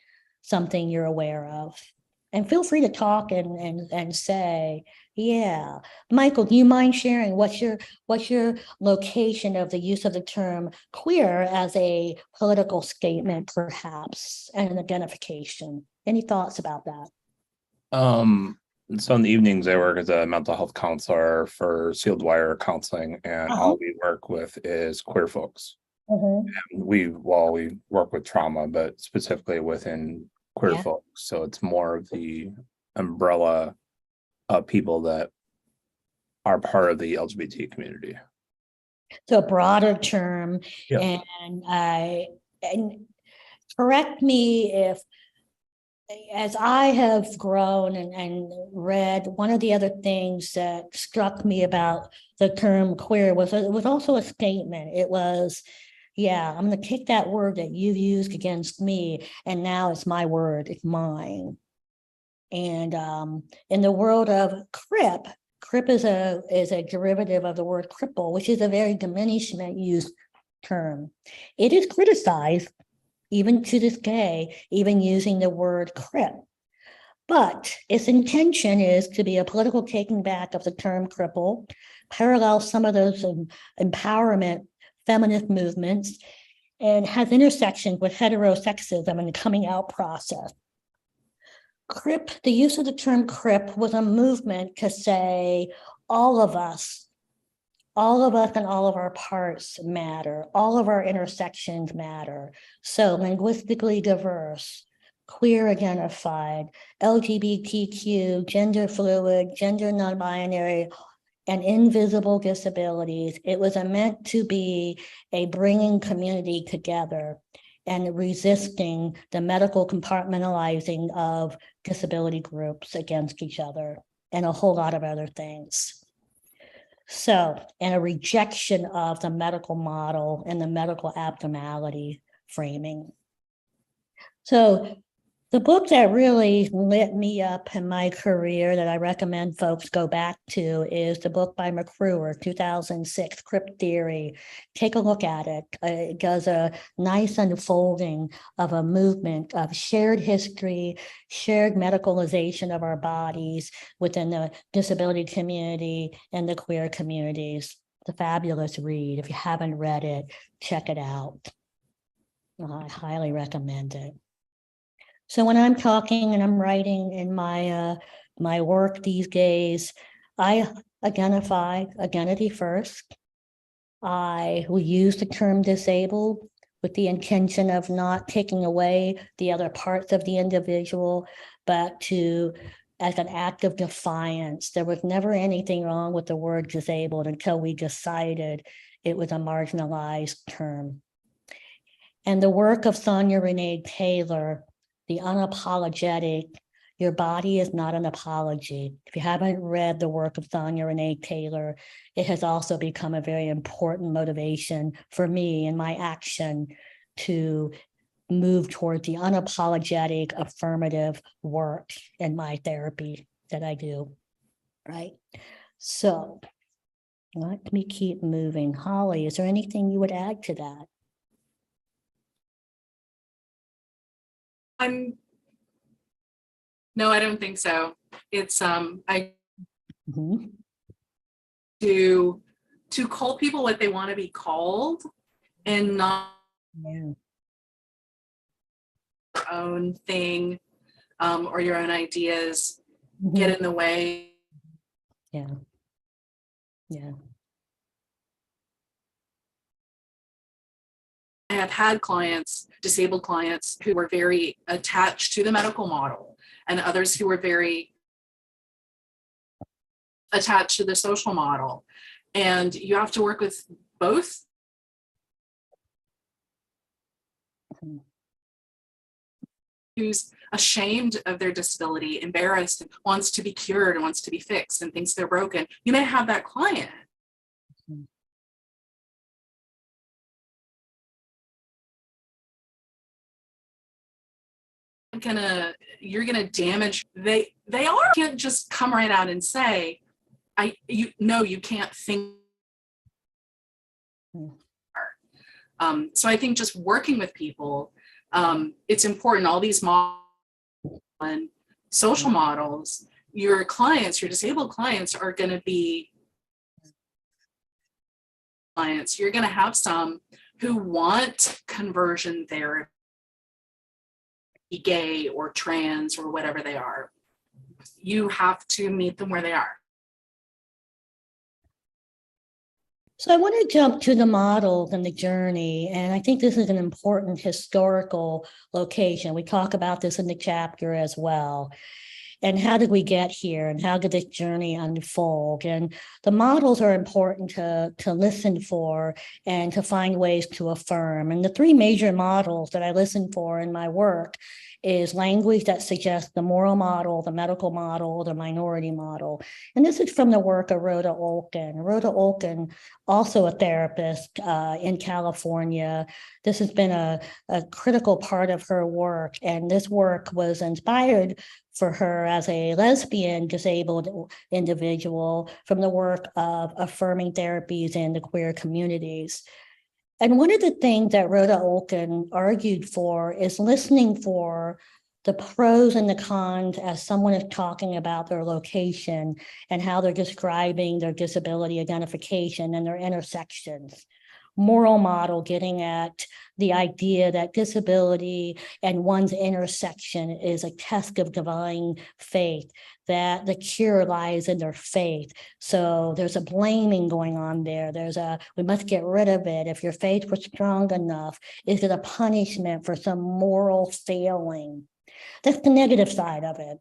something you're aware of? And feel free to talk and say, yeah. Michael, do you mind sharing what's your location of the use of the term queer as a political statement, perhaps, and an identification? Any thoughts about that? So in the evenings, I work as a mental health counselor for Sealed Wire Counseling, and all we work with is queer folks. We work with trauma, but specifically within queer Yeah. folks. So it's more of the umbrella of people that are part of the LGBT community. So a broader term, Yep. and correct me if, as I have grown and read, one of the other things that struck me about the term queer was it was also a statement. It was, yeah, I'm going to take that word that you've used against me, and now it's my word, it's mine. And in the world of crip is a derivative of the word cripple, which is a very diminishment used term. It is criticized even to this day, even using the word crip. But its intention is to be a political taking back of the term cripple, parallel some of those empowerment feminist movements, and has intersections with heterosexism and the coming out process. Crip, the use of the term crip was a movement to say all of us and all of our parts matter. All of our intersections matter. So linguistically diverse, queer identified, LGBTQ, gender fluid, gender non-binary, and invisible disabilities. It was meant to be a bringing community together and resisting the medical compartmentalizing of disability groups against each other and a whole lot of other things. So, and a rejection of the medical model and the medical abnormality framing. So the book that really lit me up in my career that I recommend folks go back to is the book by McCruer, 2006, Crip Theory. Take a look at it. It does a nice unfolding of a movement of shared history, shared medicalization of our bodies within the disability community and the queer communities. It's a fabulous read. If you haven't read it, check it out. I highly recommend it. So when I'm talking and I'm writing in my my work these days, I identify identity first. I will use the term disabled with the intention of not taking away the other parts of the individual, but to, as an act of defiance. There was never anything wrong with the word disabled until we decided it was a marginalized term. And the work of Sonia Renee Taylor, the unapologetic, your body is not an apology. If you haven't read the work of Sonia Renee Taylor, it has also become a very important motivation for me in my action to move toward the unapologetic affirmative work in my therapy that I do, right? So let me keep moving. Holly, is there anything you would add to that? No, I don't think so. It's I Mhm. do to call people what they want to be called and not Yeah. your own thing or your own ideas Mhm. get in the way. Yeah. Yeah. I have had clients, disabled clients, who were very attached to the medical model, and others who were very attached to the social model. And you have to work with both. Who's ashamed of their disability, embarrassed, wants to be cured, and wants to be fixed, and thinks they're broken. You may have that client. You're gonna damage. They are. You can't just come right out and say, you can't think. So I think just working with people, it's important. All these social models, your clients, your disabled clients are going to be clients. You're going to have some who want conversion therapy, gay or trans or whatever they are. You have to meet them where they are. So I want to jump to the models and the journey, and I think this is an important historical location. We talk about this in the chapter as well. And how did we get here, and how did this journey unfold? And the models are important to listen for and to find ways to affirm. And the three major models that I listen for in my work is language that suggests the moral model, the medical model, the minority model. And this is from the work of Rhoda Olkin. Rhoda Olkin, also a therapist in California. This has been a critical part of her work. And this work was inspired for her as a lesbian disabled individual from the work of affirming therapies in the queer communities. And one of the things that Rhoda Olkin argued for is listening for the pros and the cons as someone is talking about their location and how they're describing their disability identification and their intersections. Moral model getting at the idea that disability and one's intersection is a test of divine faith, that the cure lies in their faith. So there's a blaming going on there. We must get rid of it. If your faith was strong enough, is it a punishment for some moral failing? That's the negative side of it.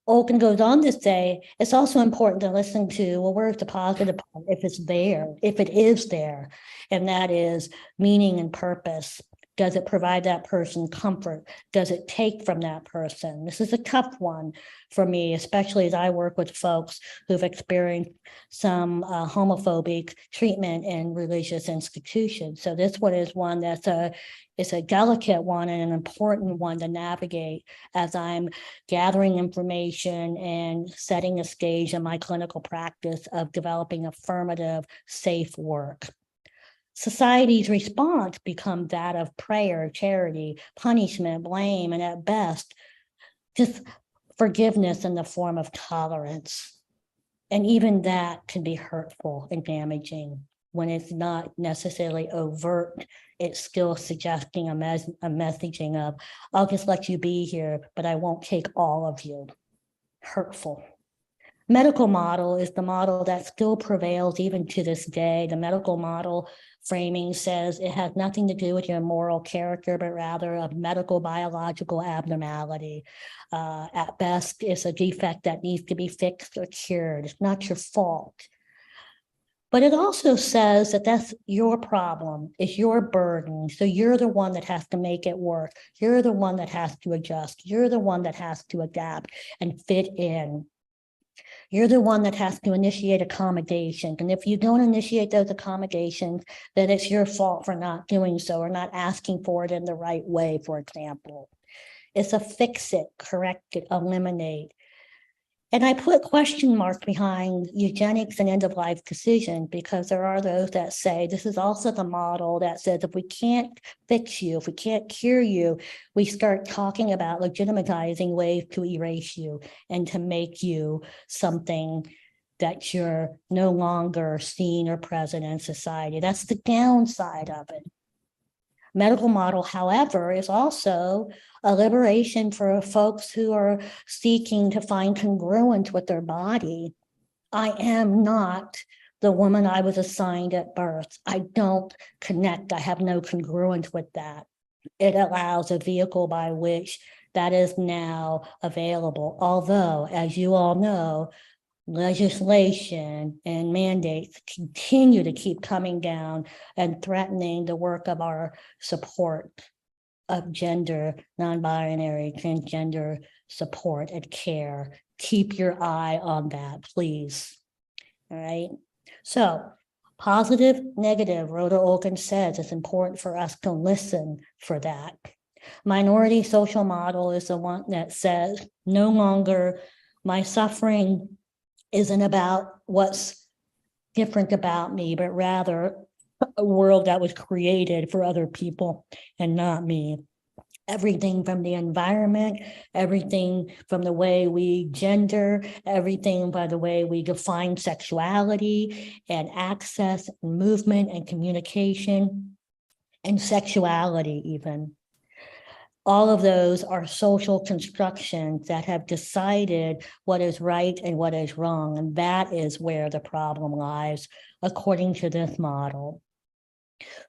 Olkin goes on to say, it's also important to listen to, well, where's the positive part, if it's there, if it is there, and that is meaning and purpose. Does it provide that person comfort? Does it take from that person? This is a tough one for me, especially as I work with folks who've experienced some homophobic treatment in religious institutions. So this one is one that's it's a delicate one and an important one to navigate as I'm gathering information and setting a stage in my clinical practice of developing affirmative, safe work. Society's response becomes that of prayer, charity, punishment, blame, and at best, just forgiveness in the form of tolerance. And even that can be hurtful and damaging when it's not necessarily overt. It's still suggesting a messaging of, I'll just let you be here, but I won't take all of you. Hurtful. Medical model is the model that still prevails even to this day. The medical model framing says it has nothing to do with your moral character, but rather a medical biological abnormality. At best, it's a defect that needs to be fixed or cured. It's not your fault. But it also says that that's your problem, it's your burden. So you're the one that has to make it work. You're the one that has to adjust. You're the one that has to adapt and fit in. You're the one that has to initiate accommodations. And if you don't initiate those accommodations, then it's your fault for not doing so or not asking for it in the right way, for example. It's a fix it, correct it, eliminate. And I put question marks behind eugenics and end-of-life decisions because there are those that say this is also the model that says if we can't fix you, if we can't cure you, we start talking about legitimizing ways to erase you and to make you something that you're no longer seen or present in society. That's the downside of it. Medical model, however, is also a liberation for folks who are seeking to find congruence with their body. I am not the woman I was assigned at birth. I don't connect. I have no congruence with that. It allows a vehicle by which that is now available. Although, as you all know, legislation and mandates continue to keep coming down and threatening the work of our support of gender, non-binary, transgender support and care. Keep your eye on that, please. All right. So positive, negative, Rhoda Olkin says it's important for us to listen for that. Minority social model is the one that says no longer my suffering isn't about what's different about me, but rather a world that was created for other people and not me. Everything from the environment, everything from the way we gender, everything by the way we define sexuality and access, and movement and communication and sexuality even. All of those are social constructions that have decided what is right and what is wrong. And that is where the problem lies, according to this model.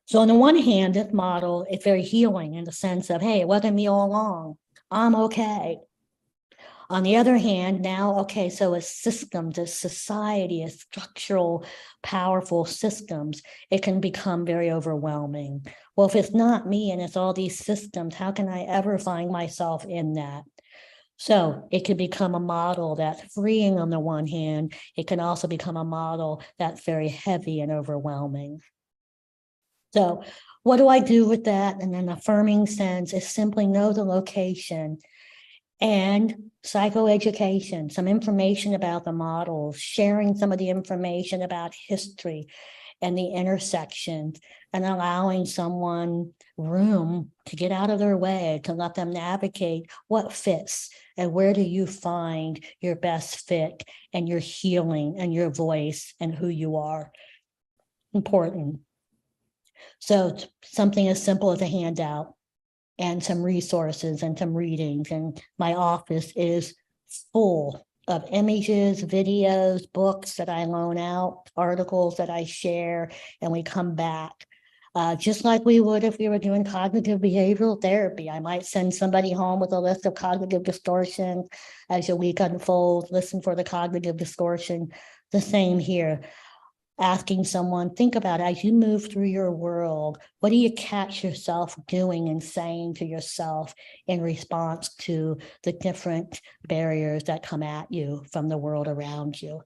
So on the one hand, this model is very healing in the sense of, hey, it wasn't me all along. I'm okay. On the other hand, now, okay, so as systems, as society, as structural, powerful systems, it can become very overwhelming. Well, if it's not me and it's all these systems, how can I ever find myself in that? So it can become a model that's freeing on the one hand. It can also become a model that's very heavy and overwhelming. So what do I do with that? In an affirming sense is simply know the location and psychoeducation, some information about the models, sharing some of the information about history and the intersections, and allowing someone room to get out of their way, to let them navigate what fits and where do you find your best fit and your healing and your voice and who you are. Important. So something as simple as a handout and some resources and some readings. And my office is full of images, videos, books that I loan out, articles that I share, and we come back. Just like we would if we were doing cognitive behavioral therapy. I might send somebody home with a list of cognitive distortions as your week unfolds, listen for the cognitive distortion. The same here. Asking someone, think about it, as you move through your world, what do you catch yourself doing and saying to yourself in response to the different barriers that come at you from the world around you?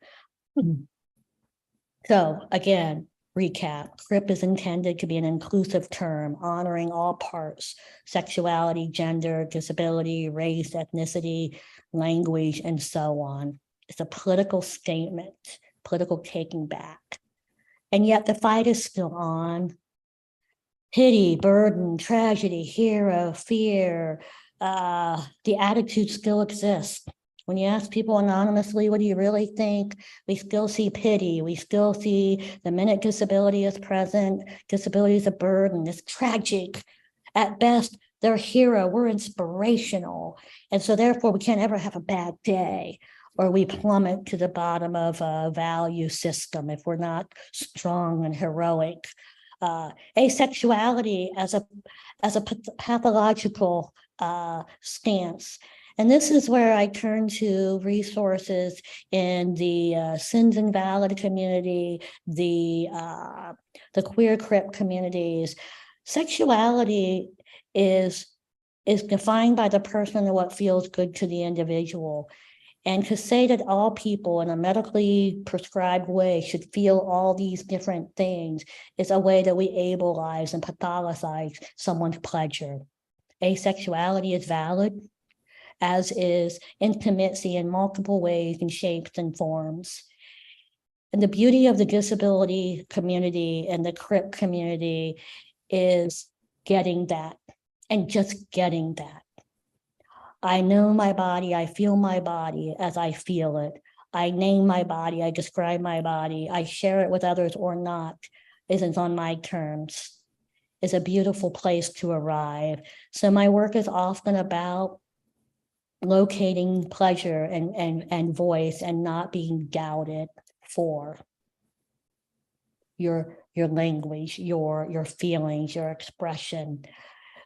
So again, recap, CRIP is intended to be an inclusive term, honoring all parts, sexuality, gender, disability, race, ethnicity, language, and so on. It's a political statement, political taking back. And yet the fight is still on. Pity, burden, tragedy, hero, fear, the attitude still exists. When you ask people anonymously, what do you really think? We still see pity. We still see the minute disability is present, disability is a burden, it's tragic. At best, they're a hero, we're inspirational. And so therefore we can't ever have a bad day, or we plummet to the bottom of a value system if we're not strong and heroic. Asexuality as a pathological stance. And this is where I turn to resources in the Sins Invalid community, the queer CRIP communities. Sexuality is defined by the person and what feels good to the individual. And to say that all people in a medically prescribed way should feel all these different things is a way that we ableize and pathologize someone's pleasure. Asexuality is valid, as is intimacy in multiple ways and shapes and forms. And the beauty of the disability community and the CRIP community is getting that and just getting that. I know my body, I feel my body as I feel it. I name my body, I describe my body, I share it with others or not, isn't on my terms. It's a beautiful place to arrive. So my work is often about locating pleasure and voice and not being doubted for your language, your feelings, your expression.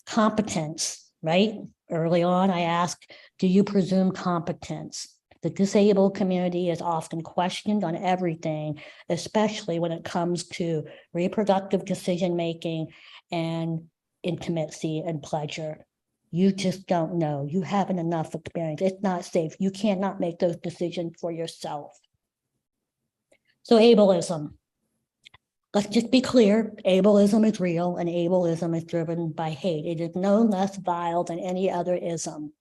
Competence, right? Early on, I asked, do you presume competence? The disabled community is often questioned on everything, especially when it comes to reproductive decision-making and intimacy and pleasure. You just don't know. You haven't enough experience. It's not safe. You cannot make those decisions for yourself. So ableism. Let's just be clear, ableism is real and ableism is driven by hate. It is no less vile than any other ism.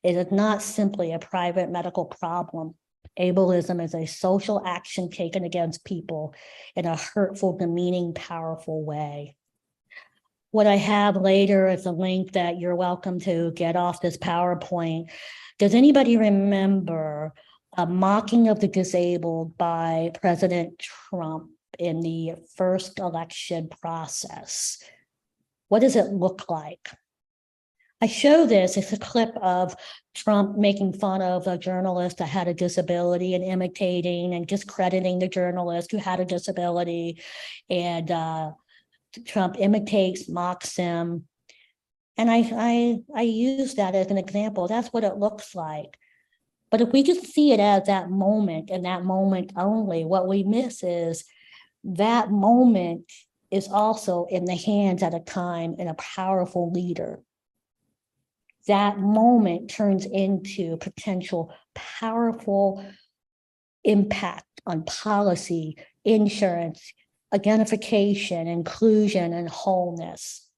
It is not simply a private medical problem. Ableism is a social action taken against people in a hurtful, demeaning, powerful way. What I have later is a link that you're welcome to get off this PowerPoint. Does anybody remember a mocking of the disabled by President Trump in the first election process? What does it look like? I show this, it's a clip of Trump making fun of a journalist that had a disability and imitating and discrediting the journalist who had a disability. And Trump imitates, mocks him. And I use that as an example. That's what it looks like. But if we just see it as that moment and that moment only, what we miss is that moment is also in the hands at a time in a powerful leader. That moment turns into potential powerful impact on policy, insurance, identification, inclusion, and wholeness.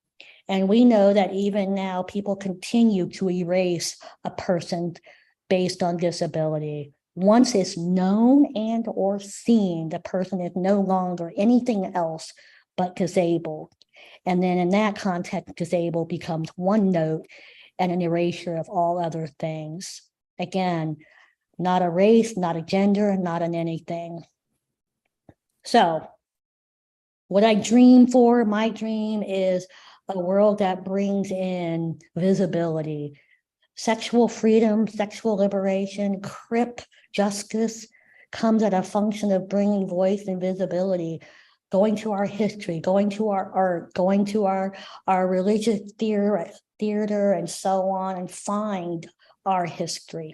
And we know that even now people continue to erase a person based on disability. Once it's known and or seen, the person is no longer anything else but disabled. And then in that context, disabled becomes one note and an erasure of all other things. Again, not a race, not a gender, not an anything. So what I dream for, my dream is a world that brings in visibility, sexual freedom, sexual liberation, crip justice comes at a function of bringing voice and visibility, going to our history, going to our art, going to our religious theater and so on, and find our history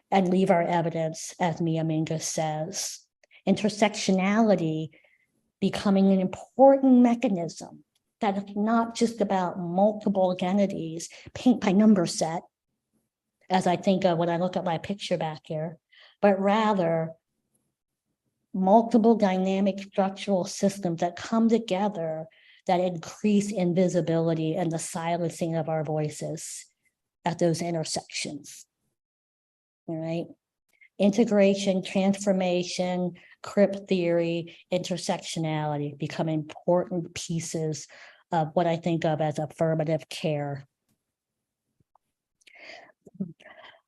and leave our evidence, as Mia Mingus says. Intersectionality becoming an important mechanism that is not just about multiple identities, paint by number set, as I think of when I look at my picture back here, but rather multiple dynamic structural systems that come together that increase invisibility and the silencing of our voices at those intersections. All right. Integration, transformation, crip theory, intersectionality become important pieces of what I think of as affirmative care.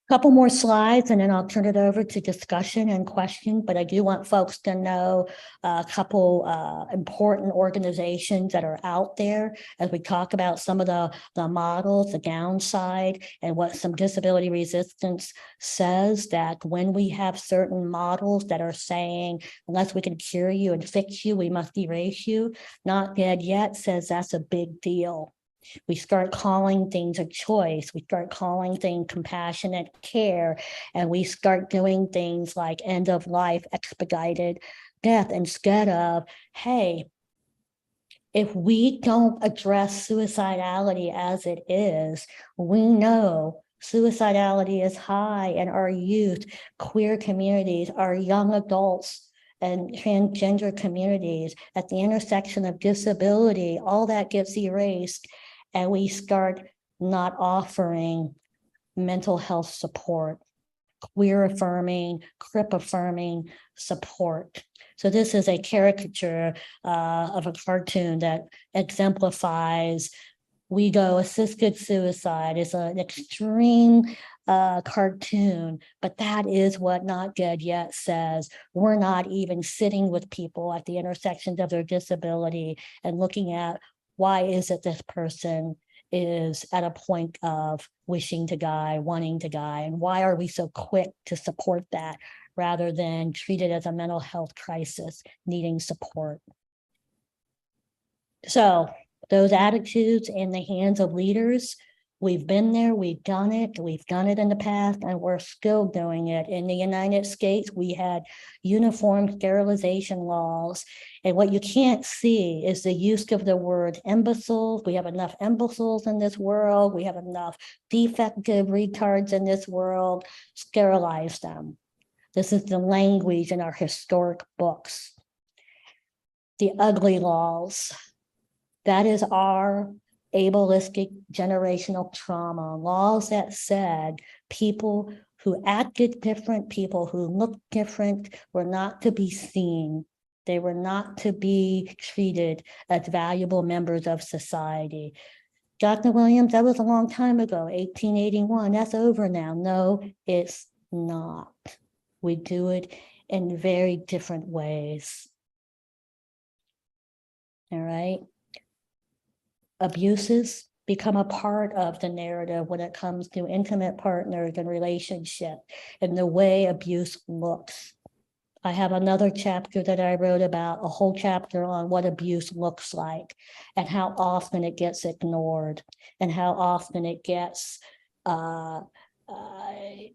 Couple more slides and then I'll turn it over to discussion and questions, but I do want folks to know a couple important organizations that are out there as we talk about some of the models, the downside, and what some disability resistance says, that when we have certain models that are saying, unless we can cure you and fix you, we must erase you, Not Dead Yet says that's a big deal. We start calling things a choice. We start calling things compassionate care, and we start doing things like end of life, expedited death, instead of, hey, if we don't address suicidality as it is, we know suicidality is high in our youth, queer communities, our young adults, and transgender communities. At the intersection of disability, all that gets erased, and we start not offering mental health support, queer affirming, crip affirming support. So this is a caricature of a cartoon that exemplifies WeGo assisted suicide. Is an extreme cartoon, but that is what Not Dead Yet says. We're not even sitting with people at the intersections of their disability and looking at why is it this person is at a point of wishing to die, wanting to die, and why are we so quick to support that rather than treat it as a mental health crisis needing support. So those attitudes in the hands of leaders We've been there, we've done it in the past, and we're still doing it. In the United States, we had uniform sterilization laws. And what you can't see is the use of the word imbeciles. We have enough imbeciles in this world. We have enough defective retards in this world. Sterilize them. This is the language in our historic books. The ugly laws. That is our ableistic generational trauma. Laws that said people who acted different, people who looked different were not to be seen. They were not to be treated as valuable members of society. Dr. Williams, that was a long time ago, 1881. That's over now. No, it's not. We do it in very different ways. All right. Abuses become a part of the narrative when it comes to intimate partners and relationship and the way abuse looks. I have another chapter that I wrote about, a whole chapter on what abuse looks like and how often it gets ignored and how often it gets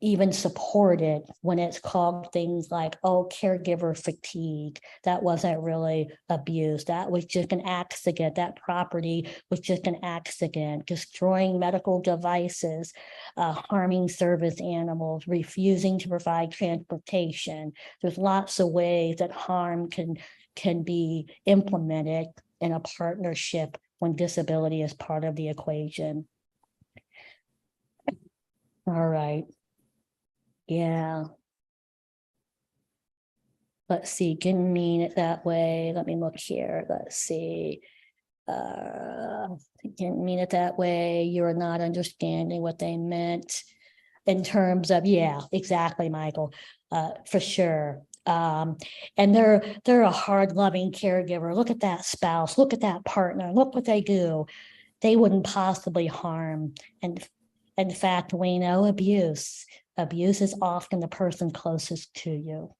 even supported when it's called things like, oh, caregiver fatigue. That wasn't really abuse. That was just an accident. That property was just an accident. Destroying medical devices, harming service animals, refusing to provide transportation. There's lots of ways that harm can be implemented in a partnership when disability is part of the equation. All right. Yeah. Let's see, didn't mean it that way. Let me look here. Let's see. Didn't mean it that way. You're not understanding what they meant in terms of, yeah, exactly, Michael, for sure. And they're a hard loving caregiver. Look at that spouse, look at that partner, look what they do. They wouldn't possibly harm. And in fact, we know abuse is often the person closest to you.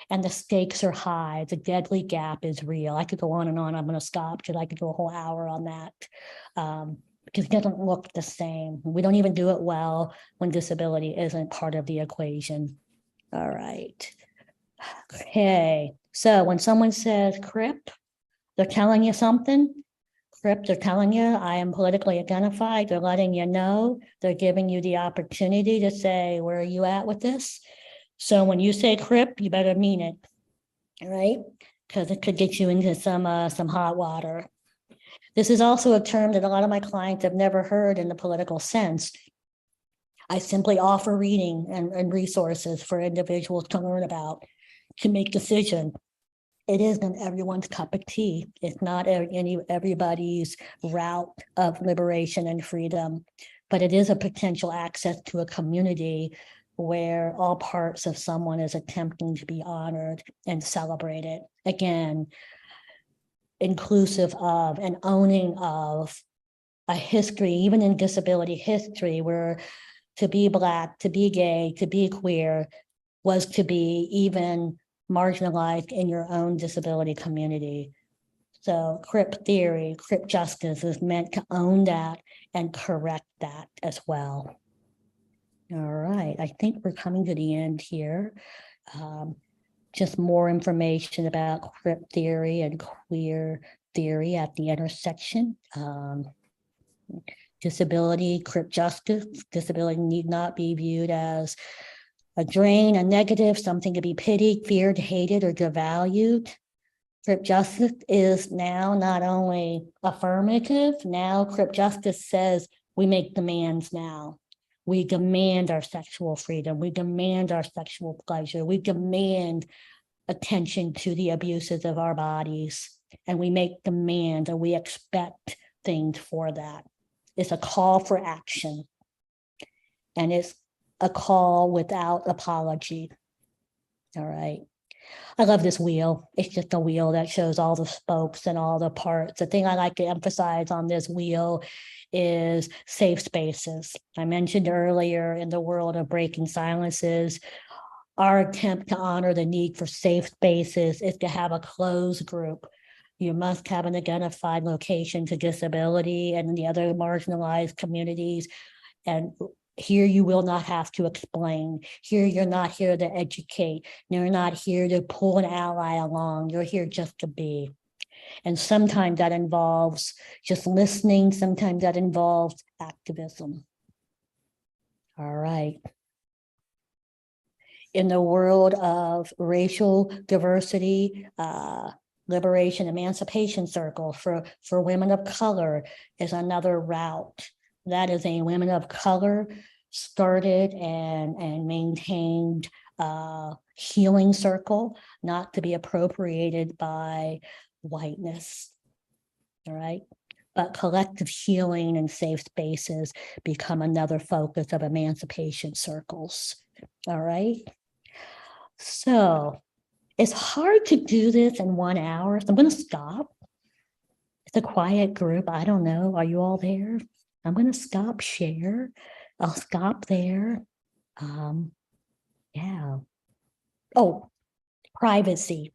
And the stakes are high. The deadly gap is real. I could go on and on. I'm going to stop because I could go a whole hour on that. Because it doesn't look the same. We don't even do it well when disability isn't part of the equation. All right. Okay. So when someone says CRIP, they're telling you something. CRIP, they're telling you, I am politically identified. They're letting you know. They're giving you the opportunity to say, where are you at with this? So when you say CRIP, you better mean it, all right? Because it could get you into some hot water. This is also a term that a lot of my clients have never heard in the political sense. I simply offer reading and resources for individuals to learn about, to make decisions. It isn't everyone's cup of tea. It's not everybody's route of liberation and freedom, but it is a potential access to a community where all parts of someone is attempting to be honored and celebrated. Again, inclusive of and owning of a history, even in disability history, where to be Black, to be gay, to be queer was to be even marginalized in your own disability community. So CRIP theory, CRIP justice is meant to own that and correct that as well. All right, I think we're coming to the end here. Just more information about CRIP theory and queer theory at the intersection. Disability, CRIP justice, disability need not be viewed as a drain, a negative, something to be pitied, feared, hated, or devalued. CRIP justice is now not only affirmative, now CRIP justice says we make demands now. We demand our sexual freedom. We demand our sexual pleasure. We demand attention to the abuses of our bodies. And we make demands and we expect things for that. It's a call for action. And it's a call without apology. All right. I love this wheel. It's just a wheel that shows all the spokes and all the parts. The thing I like to emphasize on this wheel is safe spaces. I mentioned earlier in the world of breaking silences, our attempt to honor the need for safe spaces is to have a closed group You must have an identified location to disability and the other marginalized communities. And here you will not have to explain. Here you're not here to educate. You're not here to pull an ally along. You're here just to be. And sometimes that involves just listening. Sometimes that involves activism. All right. In the world of racial diversity, liberation, emancipation circle for women of color is another route. That is a women of color started and maintained healing circle, not to be appropriated by whiteness. All right. But collective healing and safe spaces become another focus of emancipation circles. All right. So it's hard to do this in 1 hour. So I'm going to stop. It's a quiet group. I don't know. Are you all there? I'm going to stop share. I'll stop there. Yeah. Oh, privacy.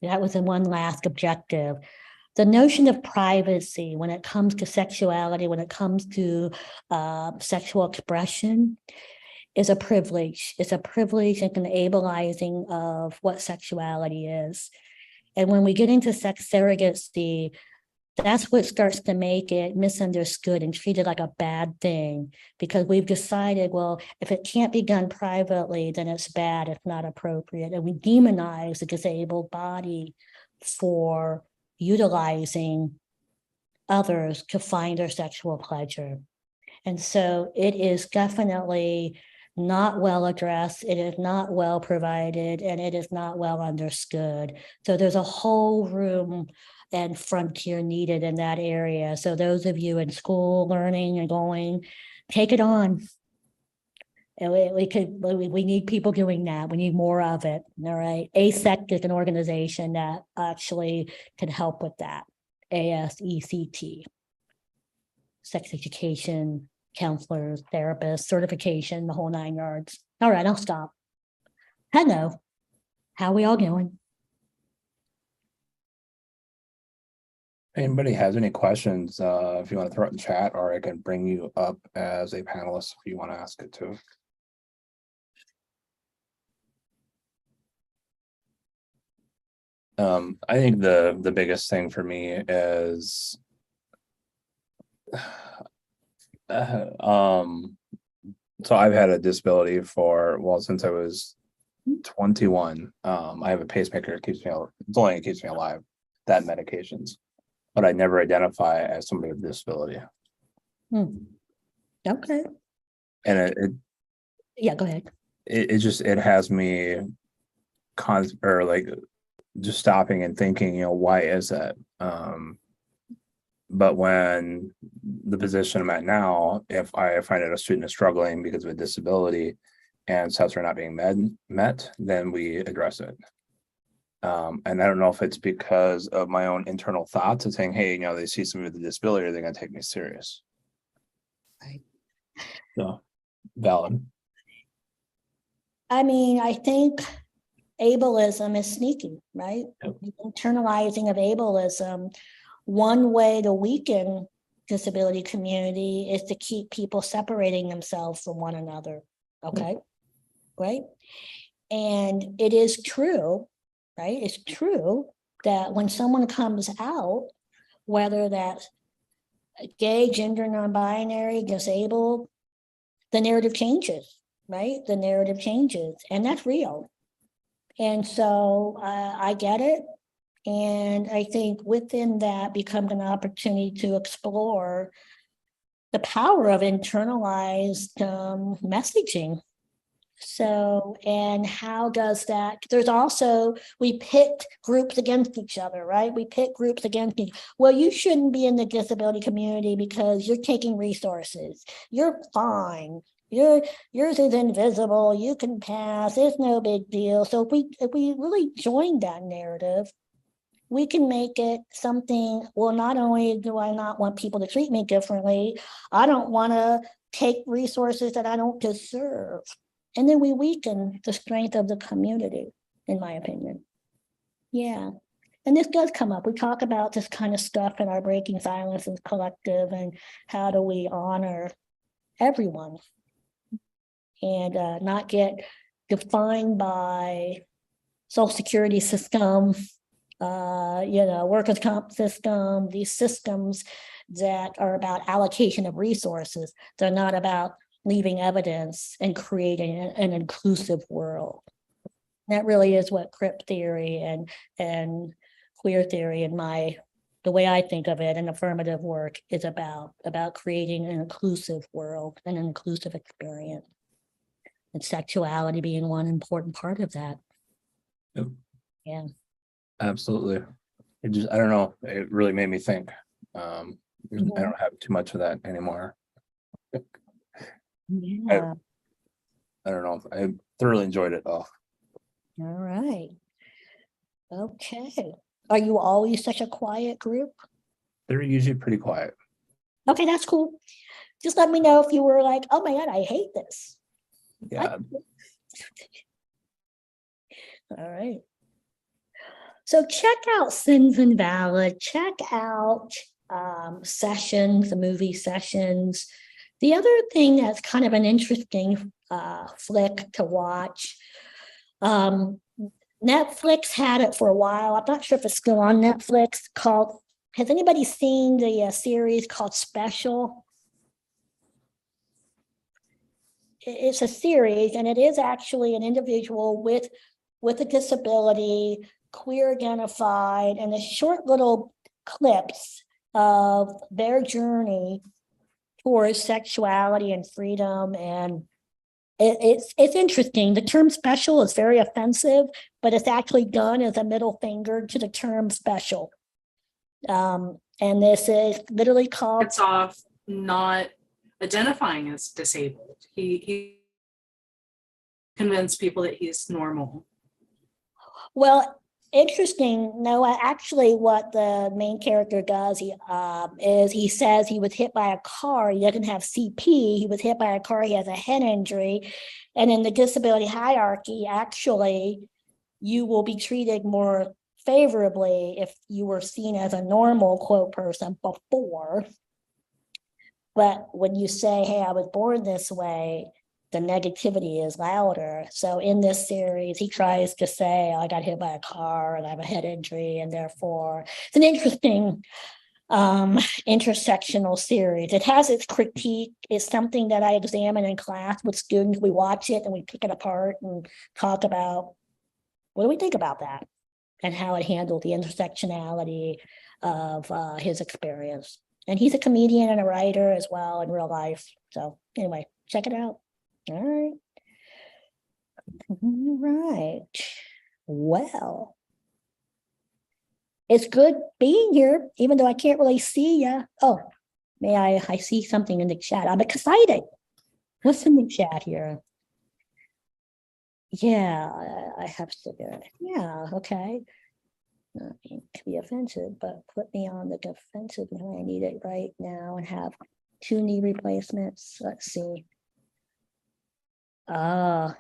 That was the one last objective. The notion of privacy when it comes to sexuality, when it comes to sexual expression, is a privilege. It's a privilege and enabling of what sexuality is. And when we get into sex surrogacy, that's what starts to make it misunderstood and treated like a bad thing, because we've decided, well, if it can't be done privately, then it's bad, it's not appropriate. And we demonize the disabled body for utilizing others to find their sexual pleasure. And so it is definitely not well addressed, it is not well provided, and it is not well understood. So there's a whole room and frontier needed in that area. So those of you in school learning and going, take it on. And we need people doing that. We need more of it. All right. ASEC is an organization that actually can help with that. ASECT, sex education, counselors, therapists, certification, the whole 9 yards. All right, I'll stop. Hello, how are we all doing? Anybody has any questions, if you want to throw it in chat, or I can bring you up as a panelist if you want to ask it too. I think the biggest thing for me is so I've had a disability since I was 21. I have a pacemaker that keeps me alive, that medications, but I never identify as somebody with a disability. Okay. And Yeah, go ahead. it has me just stopping and thinking, why is that? But when the position I'm at now, if I find out a student is struggling because of a disability and steps are not being met, then we address it. And I don't know if it's because of my own internal thoughts of saying, hey, they see somebody with a disability, they're going to take me serious. Right. So valid. I mean, I think ableism is sneaky, right? Yep. The internalizing of ableism. One way to weaken disability community is to keep people separating themselves from one another. Okay, right? And it is true, right? It's true that when someone comes out, whether that's gay, gender non-binary, disabled, the narrative changes, right? The narrative changes, and that's real. And so I get it. And I think within that becomes an opportunity to explore the power of internalized messaging. So, and how does that, there's also, we pit groups against each other, right? We pit groups against each, well, you shouldn't be in the disability community because you're taking resources. You're fine. Yours is invisible. You can pass. It's no big deal. So if we really join that narrative, we can make it something, well, not only do I not want people to treat me differently, I don't want to take resources that I don't deserve. And then we weaken the strength of the community, in my opinion. Yeah. and this does come up. We talk about this kind of stuff in our Breaking Silences collective and how do we honor everyone and not get defined by Social Security system, workers' comp system, these systems that are about allocation of resources. They're not about leaving evidence and creating an inclusive world. That really is what crypt theory and queer theory and the way I think of it and affirmative work is about creating an inclusive world and an inclusive experience. And sexuality being one important part of that. Yep. Yeah. Absolutely. I don't know, it really made me think. I Mhm. don't have too much of that anymore. Yeah. I don't know. I thoroughly enjoyed it though. All right. Okay. Are you always such a quiet group? They're usually pretty quiet. Okay, that's cool. Just let me know if you were like, oh my God, I hate this. Yeah. All right. So check out Sins Invalid. Check out Sessions, the movie Sessions. The other thing that's kind of an interesting flick to watch. Netflix had it for a while. I'm not sure if it's still on Netflix. Has anybody seen the series called Special? It's a series, and it is actually an individual with a disability, queer identified, and the short little clips of their journey towards sexuality and freedom. And it's interesting. The term special is very offensive, but it's actually done as a middle finger to the term special. And this is literally called. It's off not identifying as disabled. He convinced people that he's normal. Well, interesting. No, actually, what the main character does, is he says he was hit by a car. He doesn't have CP. He was hit by a car. He has a head injury, and in the disability hierarchy, actually, you will be treated more favorably if you were seen as a normal quote person before. But when you say, "Hey, I was born this way," the negativity is louder. So in this series, he tries to say, I got hit by a car and I have a head injury, and therefore it's an interesting intersectional series. It has its critique. It's something that I examine in class with students. We watch it and we pick it apart and talk about what do we think about that and how it handled the intersectionality of his experience. And he's a comedian and a writer as well in real life. So anyway, check it out. All right. All right. Well, it's good being here, even though I can't really see you. Oh, I see something in the chat. I'm excited. What's in the chat here? Yeah, I have to do it. Yeah, okay. Not mean to be offensive, but put me on the defensive when I need it right now and have 2 knee replacements. Let's see. I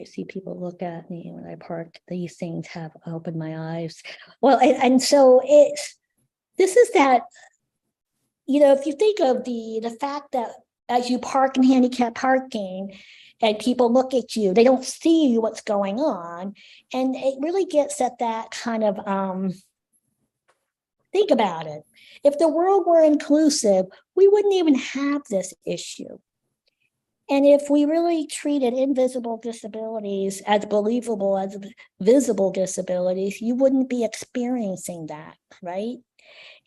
see people look at me when I park. These things have opened my eyes. Well, and so this is that, if you think of the fact that as you park in handicap parking and people look at you, they don't see what's going on. And it really gets at that kind of, think about it. If the world were inclusive, we wouldn't even have this issue. And if we really treated invisible disabilities as believable as visible disabilities, you wouldn't be experiencing that, right?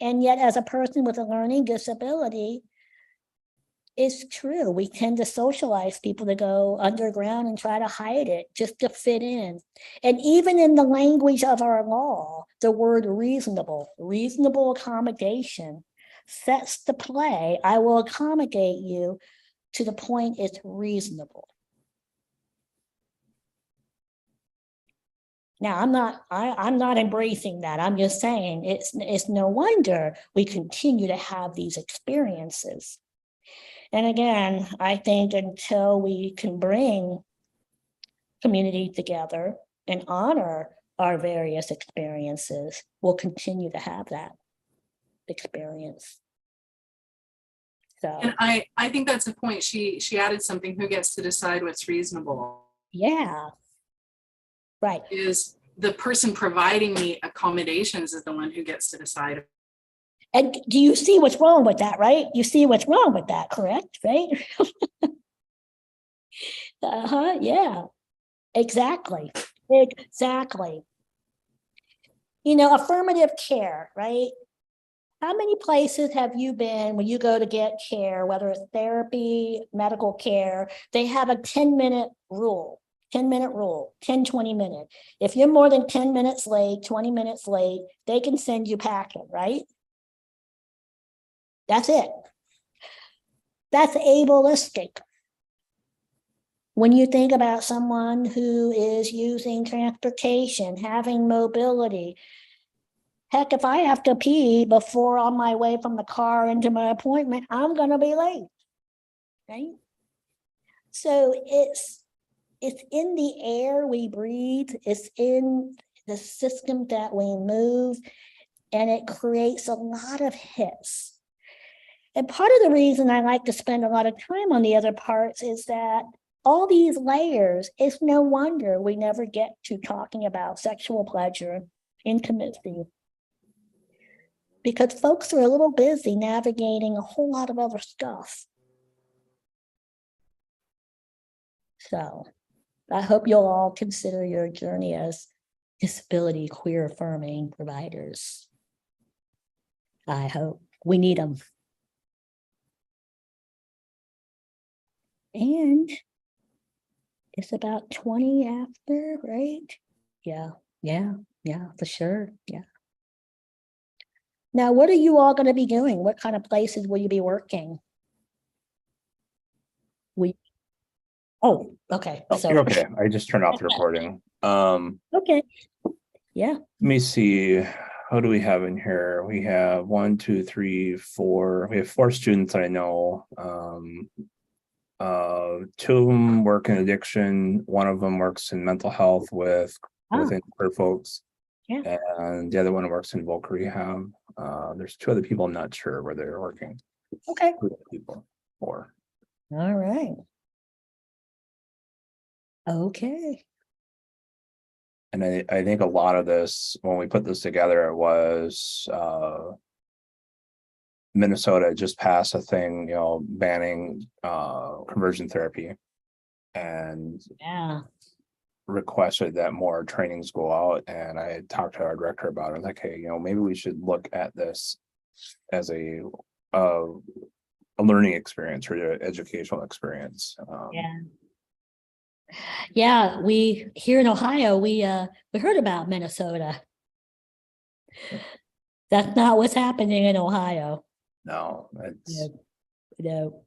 And yet, as a person with a learning disability, it's true. We tend to socialize people to go underground and try to hide it just to fit in. And even in the language of our law, the word reasonable accommodation sets the play. I will accommodate you to the point it's reasonable. Now, I'm not embracing that. I'm just saying it's no wonder we continue to have these experiences. And again, I think until we can bring community together and honor our various experiences will continue to have that experience. So, And I think that's a point. She added something, who gets to decide what's reasonable? yeah. Right. Is the person providing me accommodations is the one who gets to decide. And do you see what's wrong with that, right? You see what's wrong with that, correct? Right? Yeah. Exactly. Exactly. You know, affirmative care, right? How many places have you been when you go to get care, whether it's therapy, medical care, they have a 10-minute rule, 10-minute rule, 10, 20 minutes. If you're more than 10 minutes late, 20 minutes late, they can send you packing, right? That's it. That's ableistic. When you think about someone who is using transportation, having mobility, heck, if I have to pee before on my way from the car into my appointment, I'm going to be late, right? So it's in the air we breathe. It's in the system that we move, and it creates a lot of hits. And part of the reason I like to spend a lot of time on the other parts is that all these layers, it's no wonder we never get to talking about sexual pleasure, intimacy, because folks are a little busy navigating a whole lot of other stuff. So I hope you'll all consider your journey as disability queer affirming providers. I hope we need them. And it's about 20 after, right? Yeah, for sure. Yeah. Now, what are you all going to be doing? What kind of places will you be working? Oh, okay. Oh, So you're okay. I just turned off the recording. okay. Yeah. Let me see. How do we have in here? We have 1, 2, 3, 4. We have 4 students that I know. 2 of them work in addiction. 1 of them works in mental health within queer folks. Yeah. And the other one works in voc rehab. There's 2 other people I'm not sure where they're working. Okay. 2 other people. 4. All right. Okay. And I think a lot of this, when we put this together, it was Minnesota just passed a thing, banning conversion therapy, and Yeah. requested that more trainings go out. And I had talked to our director about it. Like, hey, maybe we should look at this as a learning experience or an educational experience. Yeah. Yeah, we here in Ohio, we heard about Minnesota. That's not what's happening in Ohio. No, it's No.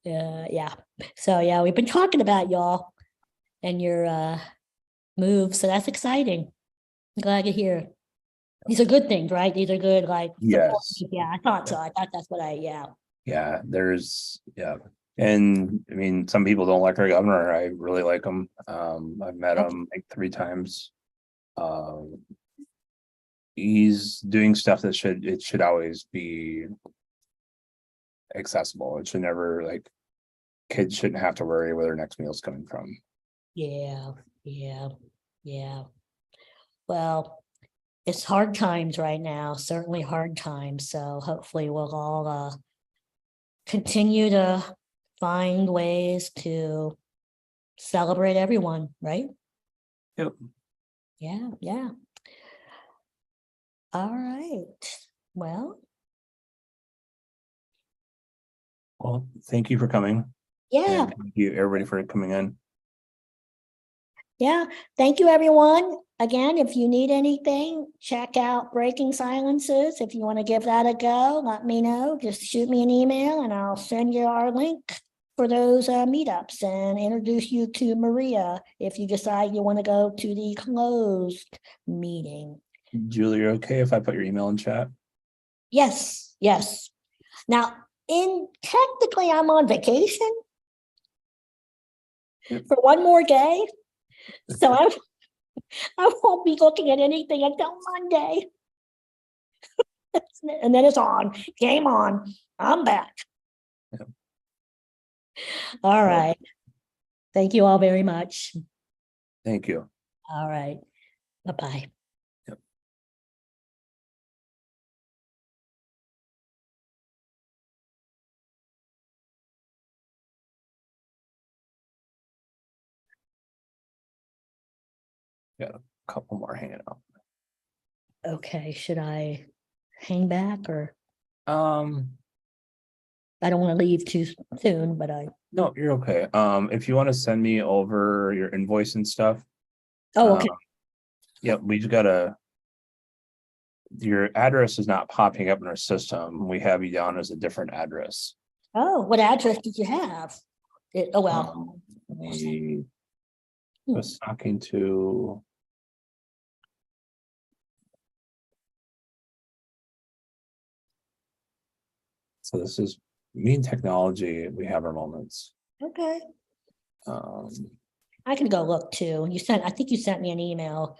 Yeah. So yeah, we've been talking about y'all and your move. So that's exciting. I'm glad to hear. These are good things, right? These are good, like yes. yeah, I thought so. I thought that's what Yeah, and I mean, some people don't like our governor. I really like him. I've met him like 3 times. He's doing stuff that should always be accessible. It should never, like, kids shouldn't have to worry where their next meal's coming from. Yeah. Well, it's hard times right now, certainly hard times. So hopefully we'll all continue to find ways to celebrate everyone, right? Yep. Yeah. All right. Well, thank you for coming. yeah. And thank you everybody for coming in. Yeah. Thank you, everyone. Again, if you need anything, check out Breaking Silences. If you want to give that a go, let me know. Just shoot me an email and I'll send you our link for those meetups and introduce you to Maria if you decide you want to go to the closed meeting. Julie, you're okay if I put your email in chat? Yes. Now, technically, I'm on vacation for one more day. So I won't be looking at anything until Monday. And then it's on, game on, I'm back. Yeah. All right. Thank you all very much. Thank you. All right. Bye-bye. Couple more hanging out. Okay, should I hang back or Um, I don't want to leave too soon, but no, you're okay. If you want to send me over your invoice and stuff. oh, okay. Yep, we just gotta. Your address is not popping up in our system. We have you down as a different address. Oh, what address did you have? Oh, well. We was talking to. So this is me and technology. We have our moments. Okay. Um, I can go look too. I think you sent me an email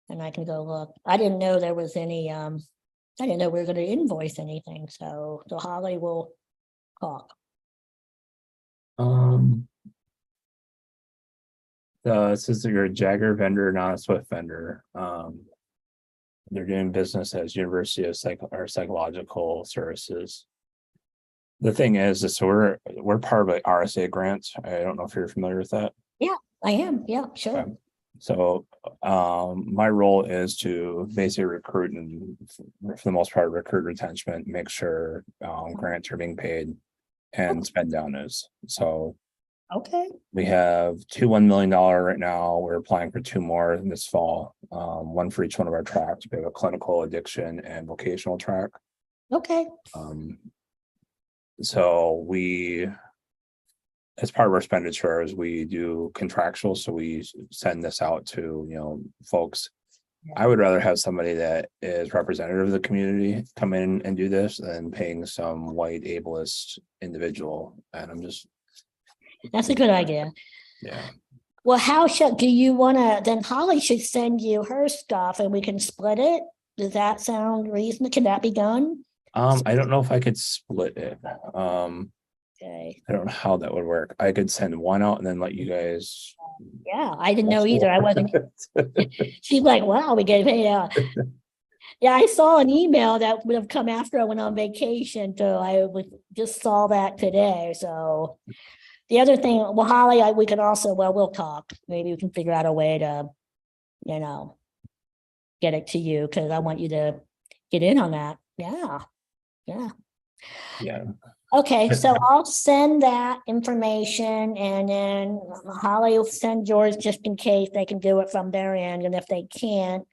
and I can go look. I didn't know there was any, I didn't know we were gonna invoice anything, so Holly will talk. This is your Jagger vendor, not a Swift vendor. They're doing business as University of Psychological Services. The thing is, so we're part of an RSA grant. I don't know if you're familiar with that. Yeah, I am. Yeah, sure. Okay. So my role is to basically recruit and for the most part recruit retention, make sure grants are being paid and spend down is. So Okay. we have two $1 million right now. We're applying for two more this fall, one for each one of our tracks. We have a clinical, addiction, and vocational track. Okay. So we, as part of our expenditures, we do contractual. So we send this out to, folks. I would rather have somebody that is representative of the community come in and do this than paying some white ableist individual. And That's a good idea. yeah. Well, do you want to, then Holly should send you her stuff and we can split it? Does that sound reasonable? Can that be done? I don't know if I could split it. Okay. I don't know how that would work. I could send one out and then let you guys. Yeah, I didn't know either. I wasn't. She's like, wow, we gave, yeah. Yeah, I saw an email that would have come after I went on vacation. So just saw that today. So the other thing, well, Holly, we can also, we'll talk. Maybe we can figure out a way to, get it to you because I want you to get in on that. Yeah. Yeah. Yeah. Okay, so I'll send that information and then Holly will send yours just in case they can do it from their end. And if they can't,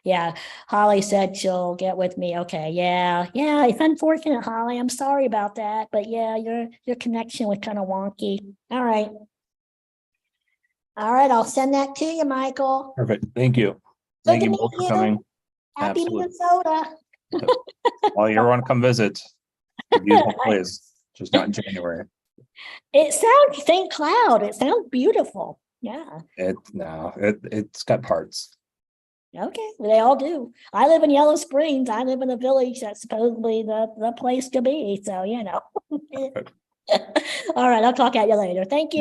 yeah, Holly said she'll get with me. Okay, yeah, it's unfortunate, Holly. I'm sorry about that. But yeah, your connection was kind of wonky. All right. All right, I'll send that to you, Michael. Perfect. Thank you. Good Thank to you meet both for you. coming. Happy Absolutely. Minnesota. Well, you ever want to come visit? It's a beautiful place, just not in January. It sounds St. Cloud. It sounds beautiful. Yeah. It's got parts. Okay, well, they all do. I live in Yellow Springs. I live in a village that's supposedly the place to be. So, All right, I'll talk at you later. Thank you.